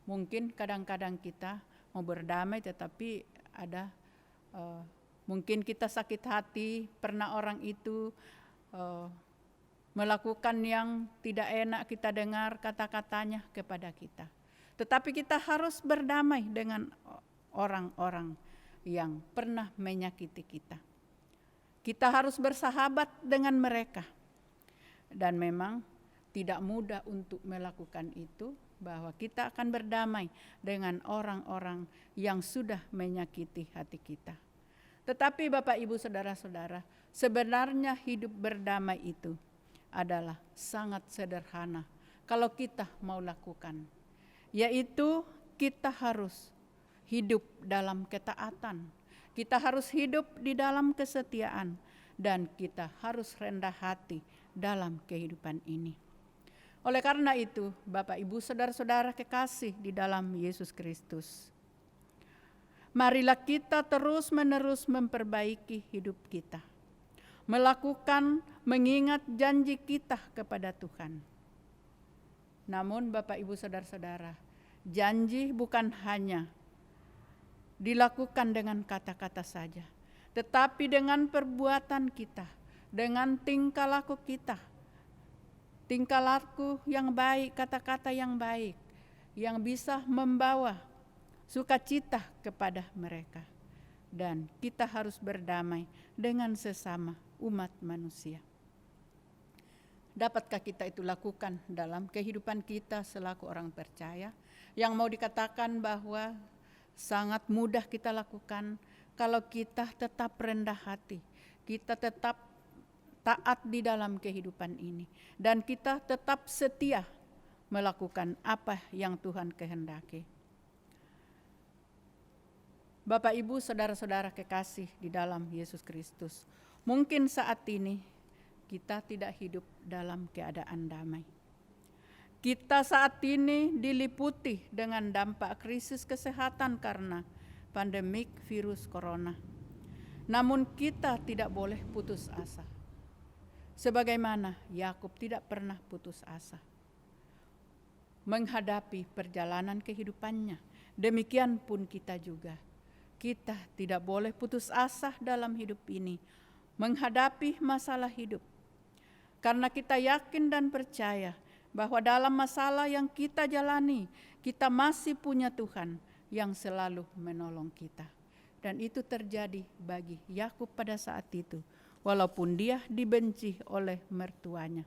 Mungkin kadang-kadang kita mau berdamai tetapi ada mungkin kita sakit hati, pernah orang itu melakukan yang tidak enak kita dengar kata-katanya kepada kita. Tetapi kita harus berdamai dengan orang-orang yang pernah menyakiti kita. Kita harus bersahabat dengan mereka. Dan memang tidak mudah untuk melakukan itu, bahwa kita akan berdamai dengan orang-orang yang sudah menyakiti hati kita. Tetapi Bapak, Ibu, saudara-saudara, sebenarnya hidup berdamai itu adalah sangat sederhana kalau kita mau lakukan, yaitu kita harus hidup dalam ketaatan, kita harus hidup di dalam kesetiaan, dan kita harus rendah hati dalam kehidupan ini. Oleh karena itu, Bapak, Ibu, saudara-saudara kekasih di dalam Yesus Kristus, marilah kita terus-menerus memperbaiki hidup kita, melakukan, mengingat janji kita kepada Tuhan. Namun Bapak, Ibu, saudara-saudara, janji bukan hanya dilakukan dengan kata-kata saja, tetapi dengan perbuatan kita, dengan tingkah laku kita, tingkah laku yang baik, kata-kata yang baik, yang bisa membawa sukacita kepada mereka. Dan kita harus berdamai dengan sesama umat manusia. Dapatkah kita itu lakukan dalam kehidupan kita selaku orang percaya, yang mau dikatakan bahwa sangat mudah kita lakukan kalau kita tetap rendah hati, kita tetap taat di dalam kehidupan ini, dan kita tetap setia melakukan apa yang Tuhan kehendaki. Bapak, Ibu, saudara-saudara kekasih di dalam Yesus Kristus, mungkin saat ini kita tidak hidup dalam keadaan damai. Kita saat ini diliputi dengan dampak krisis kesehatan karena pandemik virus corona. Namun kita tidak boleh putus asa. Sebagaimana Yakub tidak pernah putus asa menghadapi perjalanan kehidupannya, demikian pun kita juga. Kita tidak boleh putus asa dalam hidup ini menghadapi masalah hidup. Karena kita yakin dan percaya bahwa dalam masalah yang kita jalani, kita masih punya Tuhan yang selalu menolong kita. Dan itu terjadi bagi Yakub pada saat itu. Walaupun dia dibenci oleh mertuanya.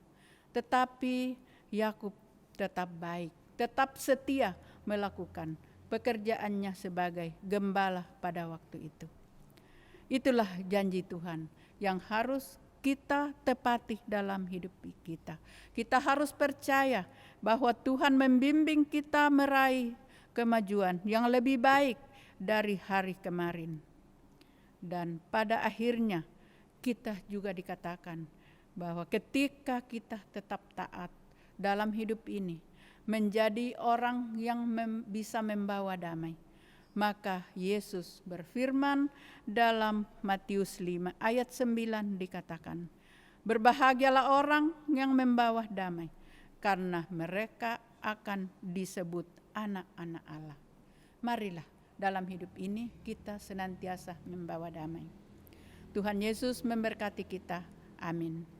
Tetapi Yakub tetap baik, tetap setia melakukan pekerjaannya sebagai gembala pada waktu itu. Itulah janji Tuhan yang harus kita tepati dalam hidup kita. Kita harus percaya bahwa Tuhan membimbing kita meraih kemajuan yang lebih baik dari hari kemarin. Dan pada akhirnya kita juga dikatakan bahwa ketika kita tetap taat dalam hidup ini, menjadi orang yang bisa membawa damai, maka Yesus berfirman dalam Matius 5 ayat 9 dikatakan, berbahagialah orang yang membawa damai, karena mereka akan disebut anak-anak Allah. Marilah dalam hidup ini kita senantiasa membawa damai. Tuhan Yesus memberkati kita. Amin.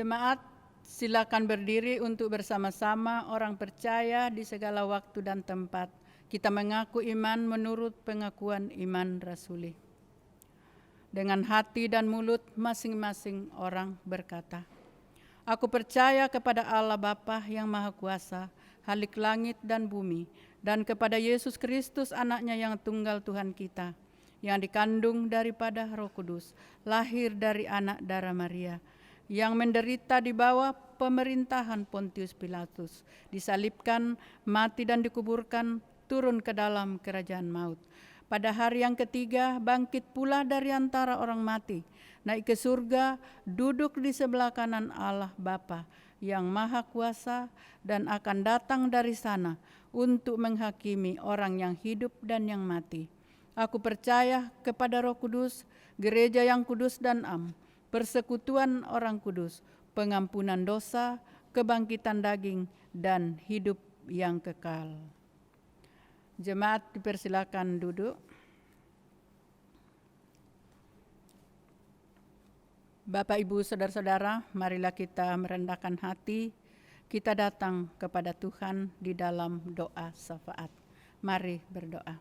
Jemaat, silakan berdiri untuk bersama-sama orang percaya di segala waktu dan tempat. Kita mengaku iman menurut pengakuan iman rasuli. Dengan hati dan mulut masing-masing orang berkata, "Aku percaya kepada Allah Bapa yang Maha Kuasa, Halik langit dan bumi, dan kepada Yesus Kristus anaknya yang tunggal Tuhan kita, yang dikandung daripada Roh Kudus, lahir dari anak darah Maria, yang menderita di bawah pemerintahan Pontius Pilatus, disalibkan, mati dan dikuburkan, turun ke dalam kerajaan maut. Pada hari yang ketiga bangkit pula dari antara orang mati, naik ke surga, duduk di sebelah kanan Allah Bapa yang Maha Kuasa, dan akan datang dari sana untuk menghakimi orang yang hidup dan yang mati. Aku percaya kepada Roh Kudus, gereja yang kudus dan am, persekutuan orang kudus, pengampunan dosa, kebangkitan daging, dan hidup yang kekal." Jemaat dipersilakan duduk. Bapak, Ibu, Saudara-saudara, marilah kita merendahkan hati. Kita datang kepada Tuhan di dalam doa syafaat. Mari berdoa.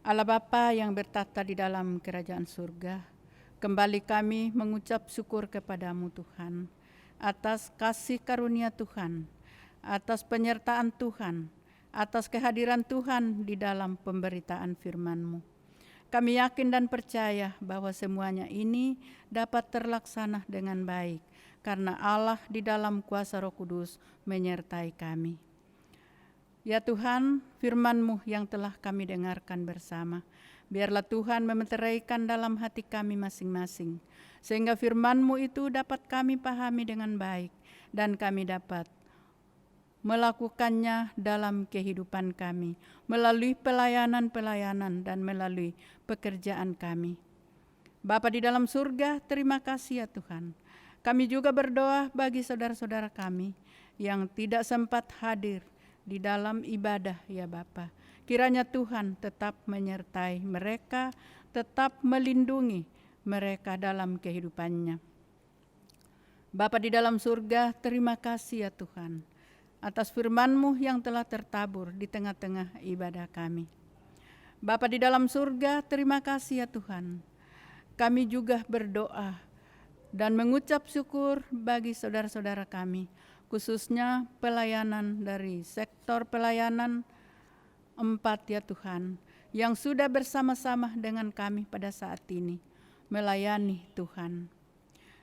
Allah Bapa yang bertata di dalam kerajaan surga, kembali kami mengucap syukur kepadamu Tuhan, atas kasih karunia Tuhan, atas penyertaan Tuhan, atas kehadiran Tuhan di dalam pemberitaan firman-Mu. Kami yakin dan percaya bahwa semuanya ini dapat terlaksana dengan baik, karena Allah di dalam kuasa Roh Kudus menyertai kami. Ya Tuhan, firman-Mu yang telah kami dengarkan bersama, biarlah Tuhan memeteraikan dalam hati kami masing-masing, sehingga firman-Mu itu dapat kami pahami dengan baik, dan kami dapat melakukannya dalam kehidupan kami, melalui pelayanan-pelayanan dan melalui pekerjaan kami. Bapa di dalam surga, terima kasih ya Tuhan. Kami juga berdoa bagi saudara-saudara kami yang tidak sempat hadir di dalam ibadah ya Bapa. Kiranya Tuhan tetap menyertai mereka, tetap melindungi mereka dalam kehidupannya. Bapa di dalam surga, terima kasih ya Tuhan atas firman-Mu yang telah tertabur di tengah-tengah ibadah kami. Bapa di dalam surga, terima kasih ya Tuhan. Kami juga berdoa dan mengucap syukur bagi saudara-saudara kami, khususnya pelayanan dari sektor pelayanan 4 ya Tuhan, yang sudah bersama-sama dengan kami pada saat ini melayani Tuhan.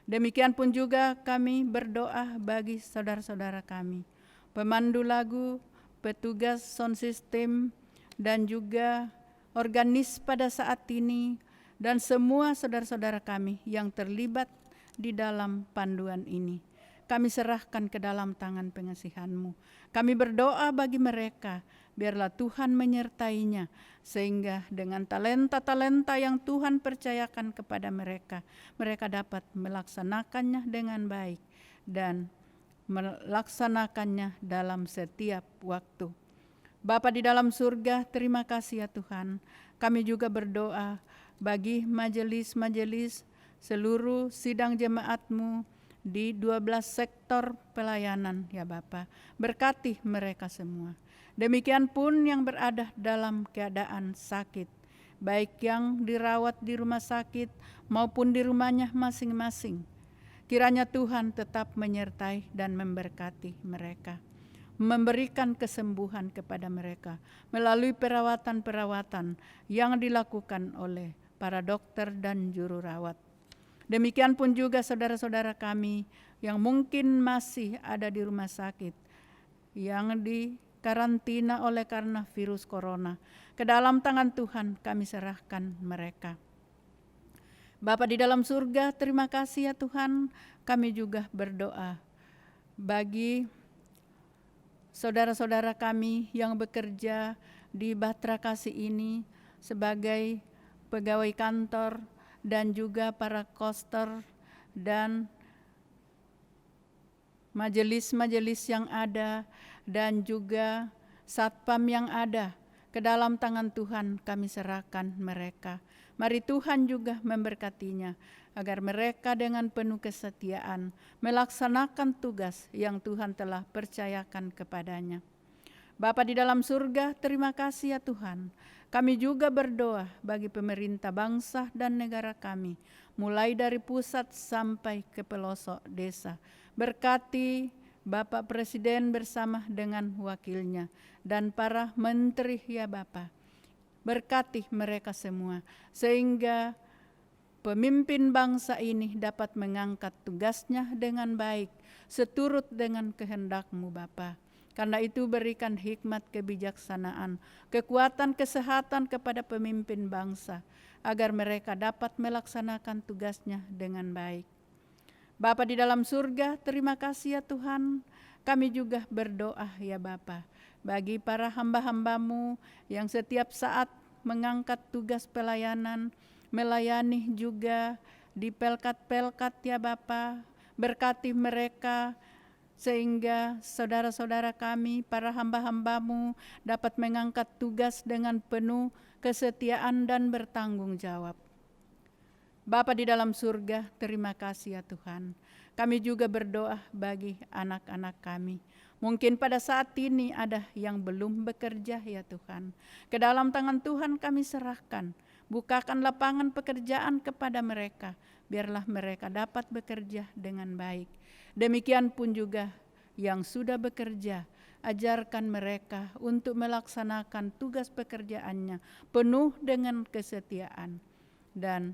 Demikian pun juga kami berdoa bagi saudara-saudara kami, pemandu lagu, petugas sound system, dan juga organis pada saat ini, dan semua saudara-saudara kami yang terlibat di dalam panduan ini. Kami serahkan ke dalam tangan pengasihan-Mu. Kami berdoa bagi mereka, biarlah Tuhan menyertainya, sehingga dengan talenta-talenta yang Tuhan percayakan kepada mereka, mereka dapat melaksanakannya dengan baik dan melaksanakannya dalam setiap waktu. Bapa di dalam surga, terima kasih ya Tuhan. Kami juga berdoa bagi majelis-majelis seluruh sidang jemaat-Mu di 12 sektor pelayanan ya Bapa. Berkati mereka semua. Demikian pun yang berada dalam keadaan sakit, baik yang dirawat di rumah sakit maupun di rumahnya masing-masing. Kiranya Tuhan tetap menyertai dan memberkati mereka, memberikan kesembuhan kepada mereka melalui perawatan-perawatan yang dilakukan oleh para dokter dan juru rawat. Demikian pun juga saudara-saudara kami yang mungkin masih ada di rumah sakit, yang dikarantina oleh karena virus corona. Ke dalam tangan Tuhan kami serahkan mereka. Bapa di dalam surga, terima kasih ya Tuhan. Kami juga berdoa bagi saudara-saudara kami yang bekerja di Bahtera Kasih ini sebagai pegawai kantor dan juga para koster dan majelis-majelis yang ada dan juga satpam yang ada. Ke dalam tangan Tuhan kami serahkan mereka. Mari Tuhan juga memberkatinya agar mereka dengan penuh kesetiaan melaksanakan tugas yang Tuhan telah percayakan kepadanya. Bapa di dalam surga, terima kasih ya Tuhan. Kami juga berdoa bagi pemerintah bangsa dan negara kami, mulai dari pusat sampai ke pelosok desa. Berkati Bapak Presiden bersama dengan wakilnya dan para menteri ya Bapak. Berkati mereka semua sehingga pemimpin bangsa ini dapat mengangkat tugasnya dengan baik seturut dengan kehendak-Mu Bapa. Karena itu berikan hikmat kebijaksanaan, kekuatan kesehatan kepada pemimpin bangsa agar mereka dapat melaksanakan tugasnya dengan baik. Bapa di dalam surga, terima kasih ya Tuhan. Kami juga berdoa ya Bapa bagi para hamba-hamba-Mu yang setiap saat mengangkat tugas pelayanan, melayani juga di pelkat-pelkat ya Bapa. Berkati mereka sehingga saudara-saudara kami, para hamba-hamba-Mu dapat mengangkat tugas dengan penuh kesetiaan dan bertanggung jawab. Bapa di dalam surga, terima kasih ya Tuhan. Kami juga berdoa bagi anak-anak kami. Mungkin pada saat ini ada yang belum bekerja ya Tuhan. Ke dalam tangan Tuhan kami serahkan. Bukakan lapangan pekerjaan kepada mereka. Biarlah mereka dapat bekerja dengan baik. Demikian pun juga yang sudah bekerja. Ajarkan mereka untuk melaksanakan tugas pekerjaannya penuh dengan kesetiaan. Dan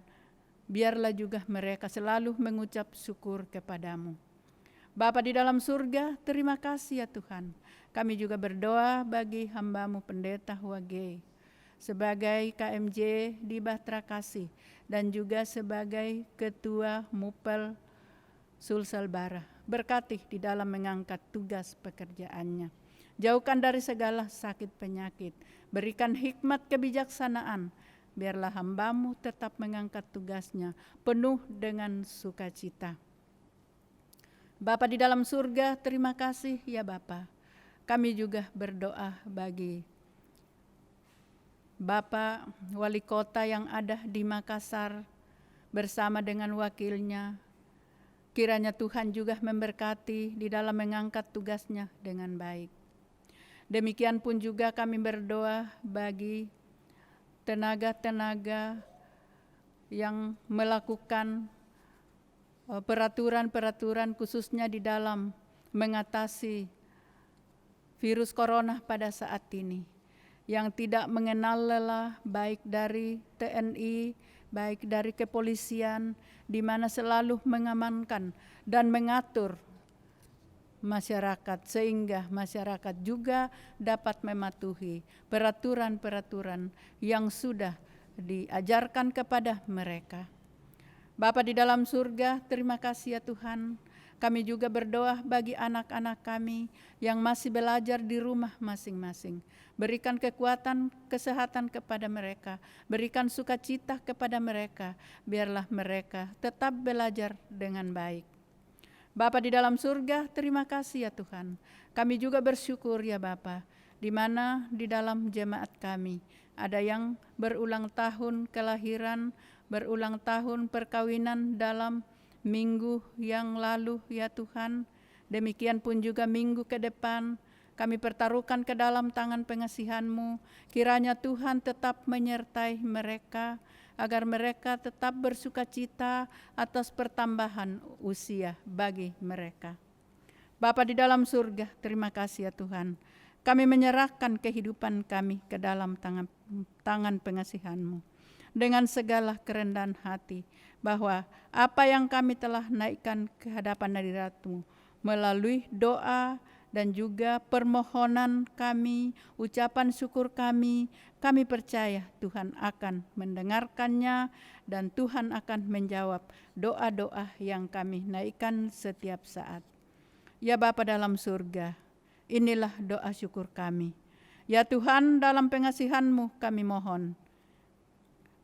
biarlah juga mereka selalu mengucap syukur kepadamu. Bapa di dalam surga, terima kasih ya Tuhan. Kami juga berdoa bagi hamba-Mu Pendeta Wage sebagai KMJ di Bahtera Kasih dan juga sebagai Ketua Mupel Sulsel Bara. Berkati di dalam mengangkat tugas pekerjaannya. Jauhkan dari segala sakit penyakit. Berikan hikmat kebijaksanaan. Biarlah hamba-Mu tetap mengangkat tugasnya penuh dengan sukacita. Bapa di dalam surga, terima kasih ya Bapa. Kami juga berdoa bagi Bapak Wali Kota yang ada di Makassar bersama dengan wakilnya. Kiranya Tuhan juga memberkati di dalam mengangkat tugasnya dengan baik. Demikian pun juga kami berdoa bagi tenaga-tenaga yang melakukan peraturan-peraturan khususnya di dalam mengatasi virus corona pada saat ini, yang tidak mengenal lelah baik dari TNI, baik dari kepolisian, di mana selalu mengamankan dan mengatur masyarakat sehingga masyarakat juga dapat mematuhi peraturan-peraturan yang sudah diajarkan kepada mereka. Bapa di dalam surga, terima kasih ya Tuhan. Kami juga berdoa bagi anak-anak kami yang masih belajar di rumah masing-masing. Berikan kekuatan, kesehatan kepada mereka. Berikan sukacita kepada mereka. Biarlah mereka tetap belajar dengan baik. Bapa di dalam surga, terima kasih ya Tuhan. Kami juga bersyukur ya Bapa, di mana di dalam jemaat kami ada yang berulang tahun kelahiran, berulang tahun perkawinan dalam minggu yang lalu ya Tuhan. Demikian pun juga minggu ke depan kami pertaruhkan ke dalam tangan pengasihan-Mu. Kiranya Tuhan tetap menyertai mereka agar mereka tetap bersukacita atas pertambahan usia bagi mereka. Bapa di dalam surga, terima kasih ya Tuhan. Kami menyerahkan kehidupan kami ke dalam tangan pengasihan-Mu dengan segala kerendahan hati, bahwa apa yang kami telah naikkan ke hadapan hadirat-Mu melalui doa dan juga permohonan kami, ucapan syukur kami percaya Tuhan akan mendengarkannya dan Tuhan akan menjawab doa-doa yang kami naikkan setiap saat. Ya Bapa dalam surga, inilah doa syukur kami. Ya Tuhan, dalam pengasihan-Mu kami mohon,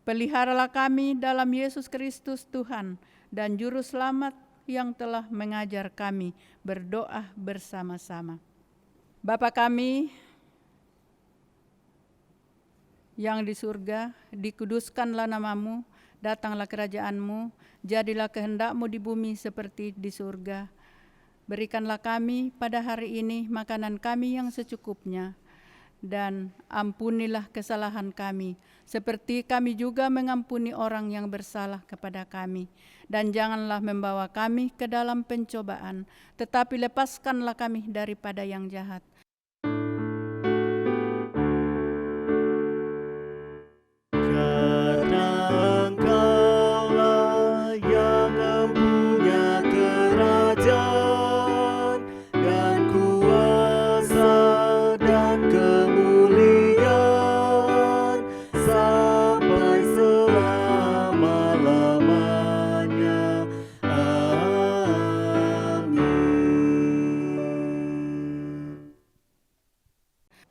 peliharalah kami dalam Yesus Kristus Tuhan dan Juru Selamat yang telah mengajar kami berdoa bersama-sama. Bapa kami yang di surga, dikuduskanlah nama-Mu, Datanglah kerajaan-Mu, jadilah kehendak-Mu di bumi seperti di surga. Berikanlah kami pada hari ini makanan kami yang secukupnya, dan ampunilah kesalahan kami, seperti kami juga mengampuni orang yang bersalah kepada kami. Dan janganlah membawa kami ke dalam pencobaan, tetapi lepaskanlah kami daripada yang jahat. Karena Engkaulah yang mempunyai kerajaan dan kuasa dan kemuliaan sampai selama-lamanya. Amin.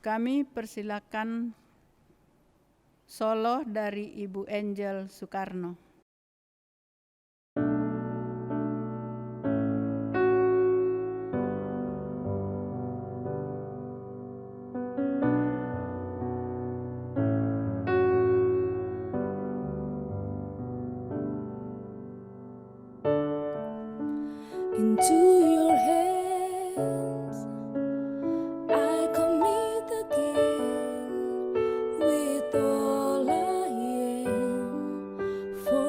Kami persilakan solo dari Ibu Angel Soekarno. Into your hands I commit again with all I am, for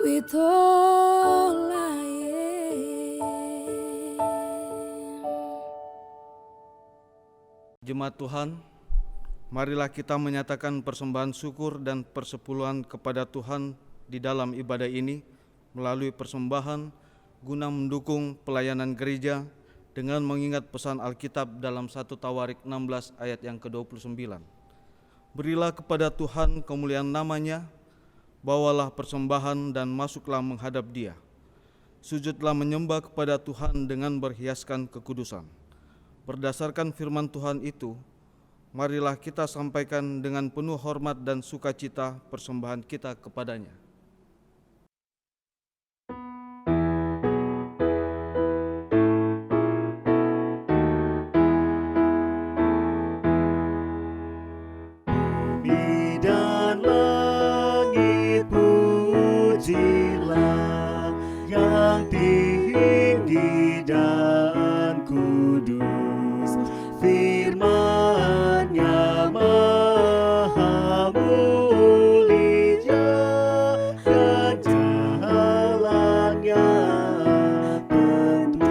with all I am. Jemaat Tuhan, marilah kita menyatakan persembahan syukur dan persepuluhan kepada Tuhan di dalam ibadah ini melalui persembahan guna mendukung pelayanan gereja dengan mengingat pesan Alkitab dalam 1 Tawarik 16 ayat yang ke-29. Berilah kepada Tuhan kemuliaan namanya, bawalah persembahan dan masuklah menghadap Dia. Sujudlah menyembah kepada Tuhan dengan berhiaskan kekudusan. Berdasarkan firman Tuhan itu, marilah kita sampaikan dengan penuh hormat dan sukacita persembahan kita kepadanya. Bumi dan langit pujilah yang tinggi dan kudus. Firman-Nya maha mulia dan jalan-Nya tentu.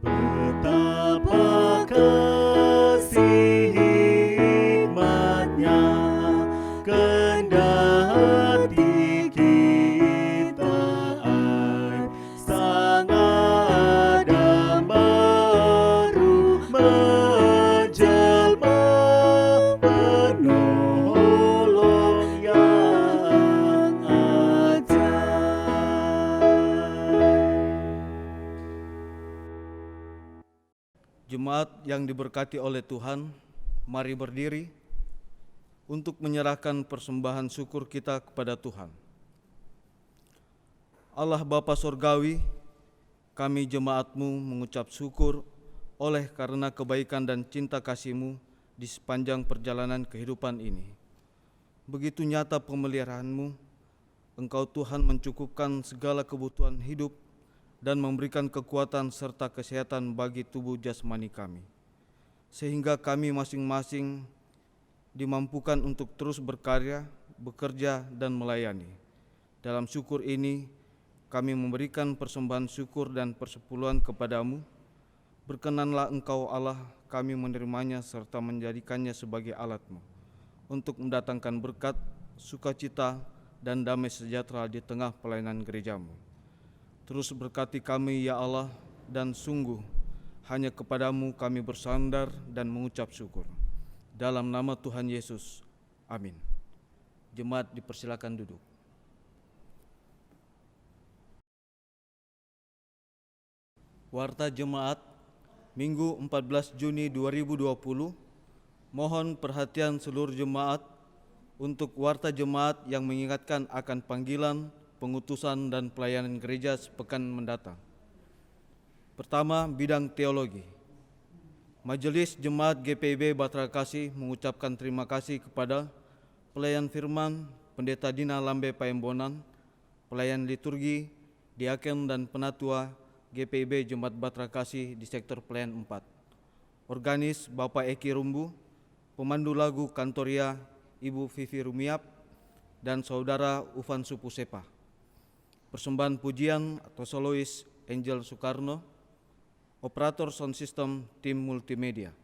Betapa kasih hikmat-Nya, kendati kita aib, Sang Adam baru menjelma, penolong yang ajaib. Jemaat yang diberkati oleh Tuhan, mari berdiri untuk menyerahkan persembahan syukur kita kepada Tuhan. Allah Bapa Sorgawi, kami jemaat-Mu mengucap syukur oleh karena kebaikan dan cinta kasih-Mu di sepanjang perjalanan kehidupan ini. Begitu nyata pemeliharaan-Mu, Engkau Tuhan mencukupkan segala kebutuhan hidup dan memberikan kekuatan serta kesehatan bagi tubuh jasmani kami, sehingga kami masing-masing dimampukan untuk terus berkarya, bekerja, dan melayani. Dalam syukur ini, kami memberikan persembahan syukur dan persepuluhan kepadamu. Berkenanlah Engkau Allah kami menerimanya serta menjadikannya sebagai alat-Mu untuk mendatangkan berkat, sukacita, dan damai sejahtera di tengah pelayanan gereja-Mu. Terus berkati kami ya Allah, dan sungguh hanya kepadamu kami bersandar dan mengucap syukur. Dalam nama Tuhan Yesus, amin. Jemaat dipersilakan duduk. Warta jemaat Minggu 14 Juni 2020, mohon perhatian seluruh jemaat untuk warta jemaat yang mengingatkan akan panggilan, pengutusan, dan pelayanan gereja sepekan mendatang. Pertama, bidang teologi. Majelis Jemaat GPIB Batra Kasih mengucapkan terima kasih kepada pelayan firman, Pendeta Dina Lambe Paembonan, pelayan liturgi, diaken dan penatua GPIB Jemaat Batra Kasih di sektor pelayan 4. Organis Bapak Eki Rumbu, pemandu lagu Kantoria Ibu Vivi Rumiap, dan Saudara Ufan Supu Sepa. Persembahan pujian atau solois Angel Soekarno, operator sound system tim multimedia.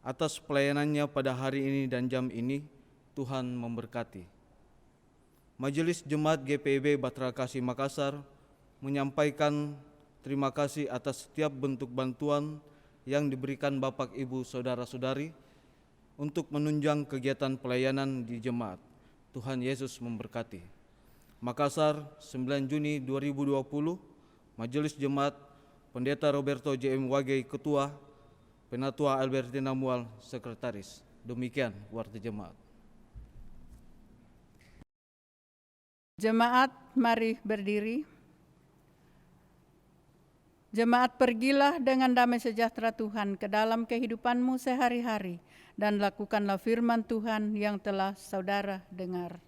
Atas pelayanannya pada hari ini dan jam ini, Tuhan memberkati. Majelis Jemaat GPIB Batra Kasih Makassar menyampaikan terima kasih atas setiap bentuk bantuan yang diberikan Bapak, Ibu, Saudara-saudari untuk menunjang kegiatan pelayanan di jemaat. Tuhan Yesus memberkati. Makassar, 9 Juni 2020, Majelis Jemaat, Pendeta Roberto JM Wage, Ketua, Penatua Albertina Mual, Sekretaris. Demikian warta jemaat. Jemaat, mari berdiri. Jemaat, pergilah dengan damai sejahtera Tuhan ke dalam kehidupanmu sehari-hari dan lakukanlah firman Tuhan yang telah saudara dengar.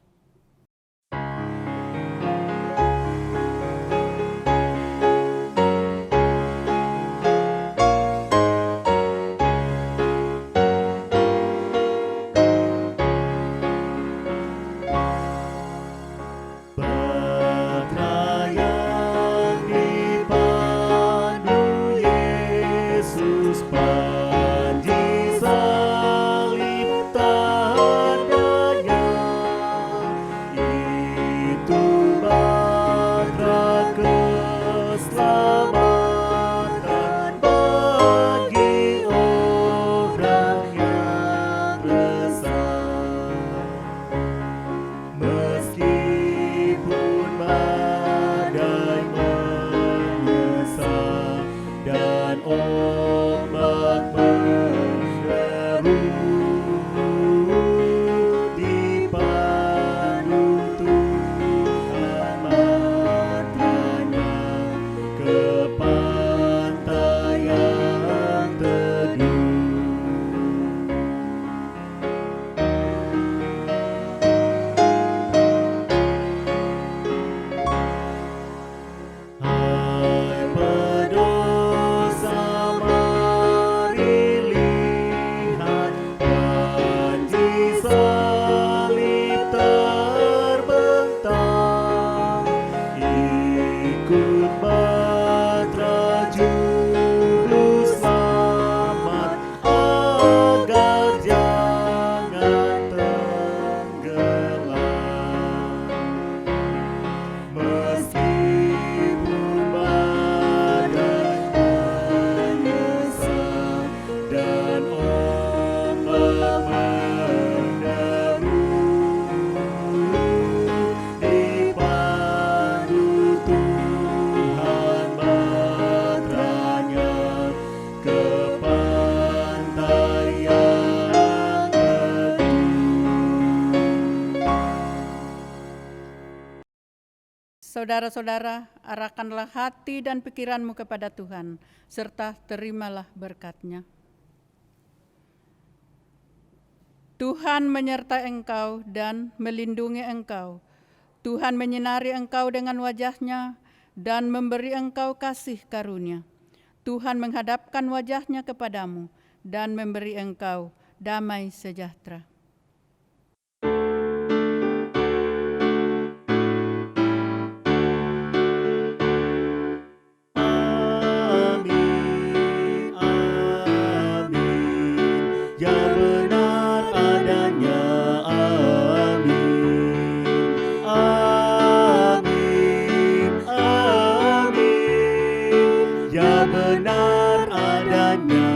Saudara-saudara, arahkanlah hati dan pikiranmu kepada Tuhan, serta terimalah berkat-Nya. Tuhan menyertai engkau dan melindungi engkau. Tuhan menyinari engkau dengan wajah-Nya dan memberi engkau kasih karunia. Tuhan menghadapkan wajah-Nya kepadamu dan memberi engkau damai sejahtera. Benar adanya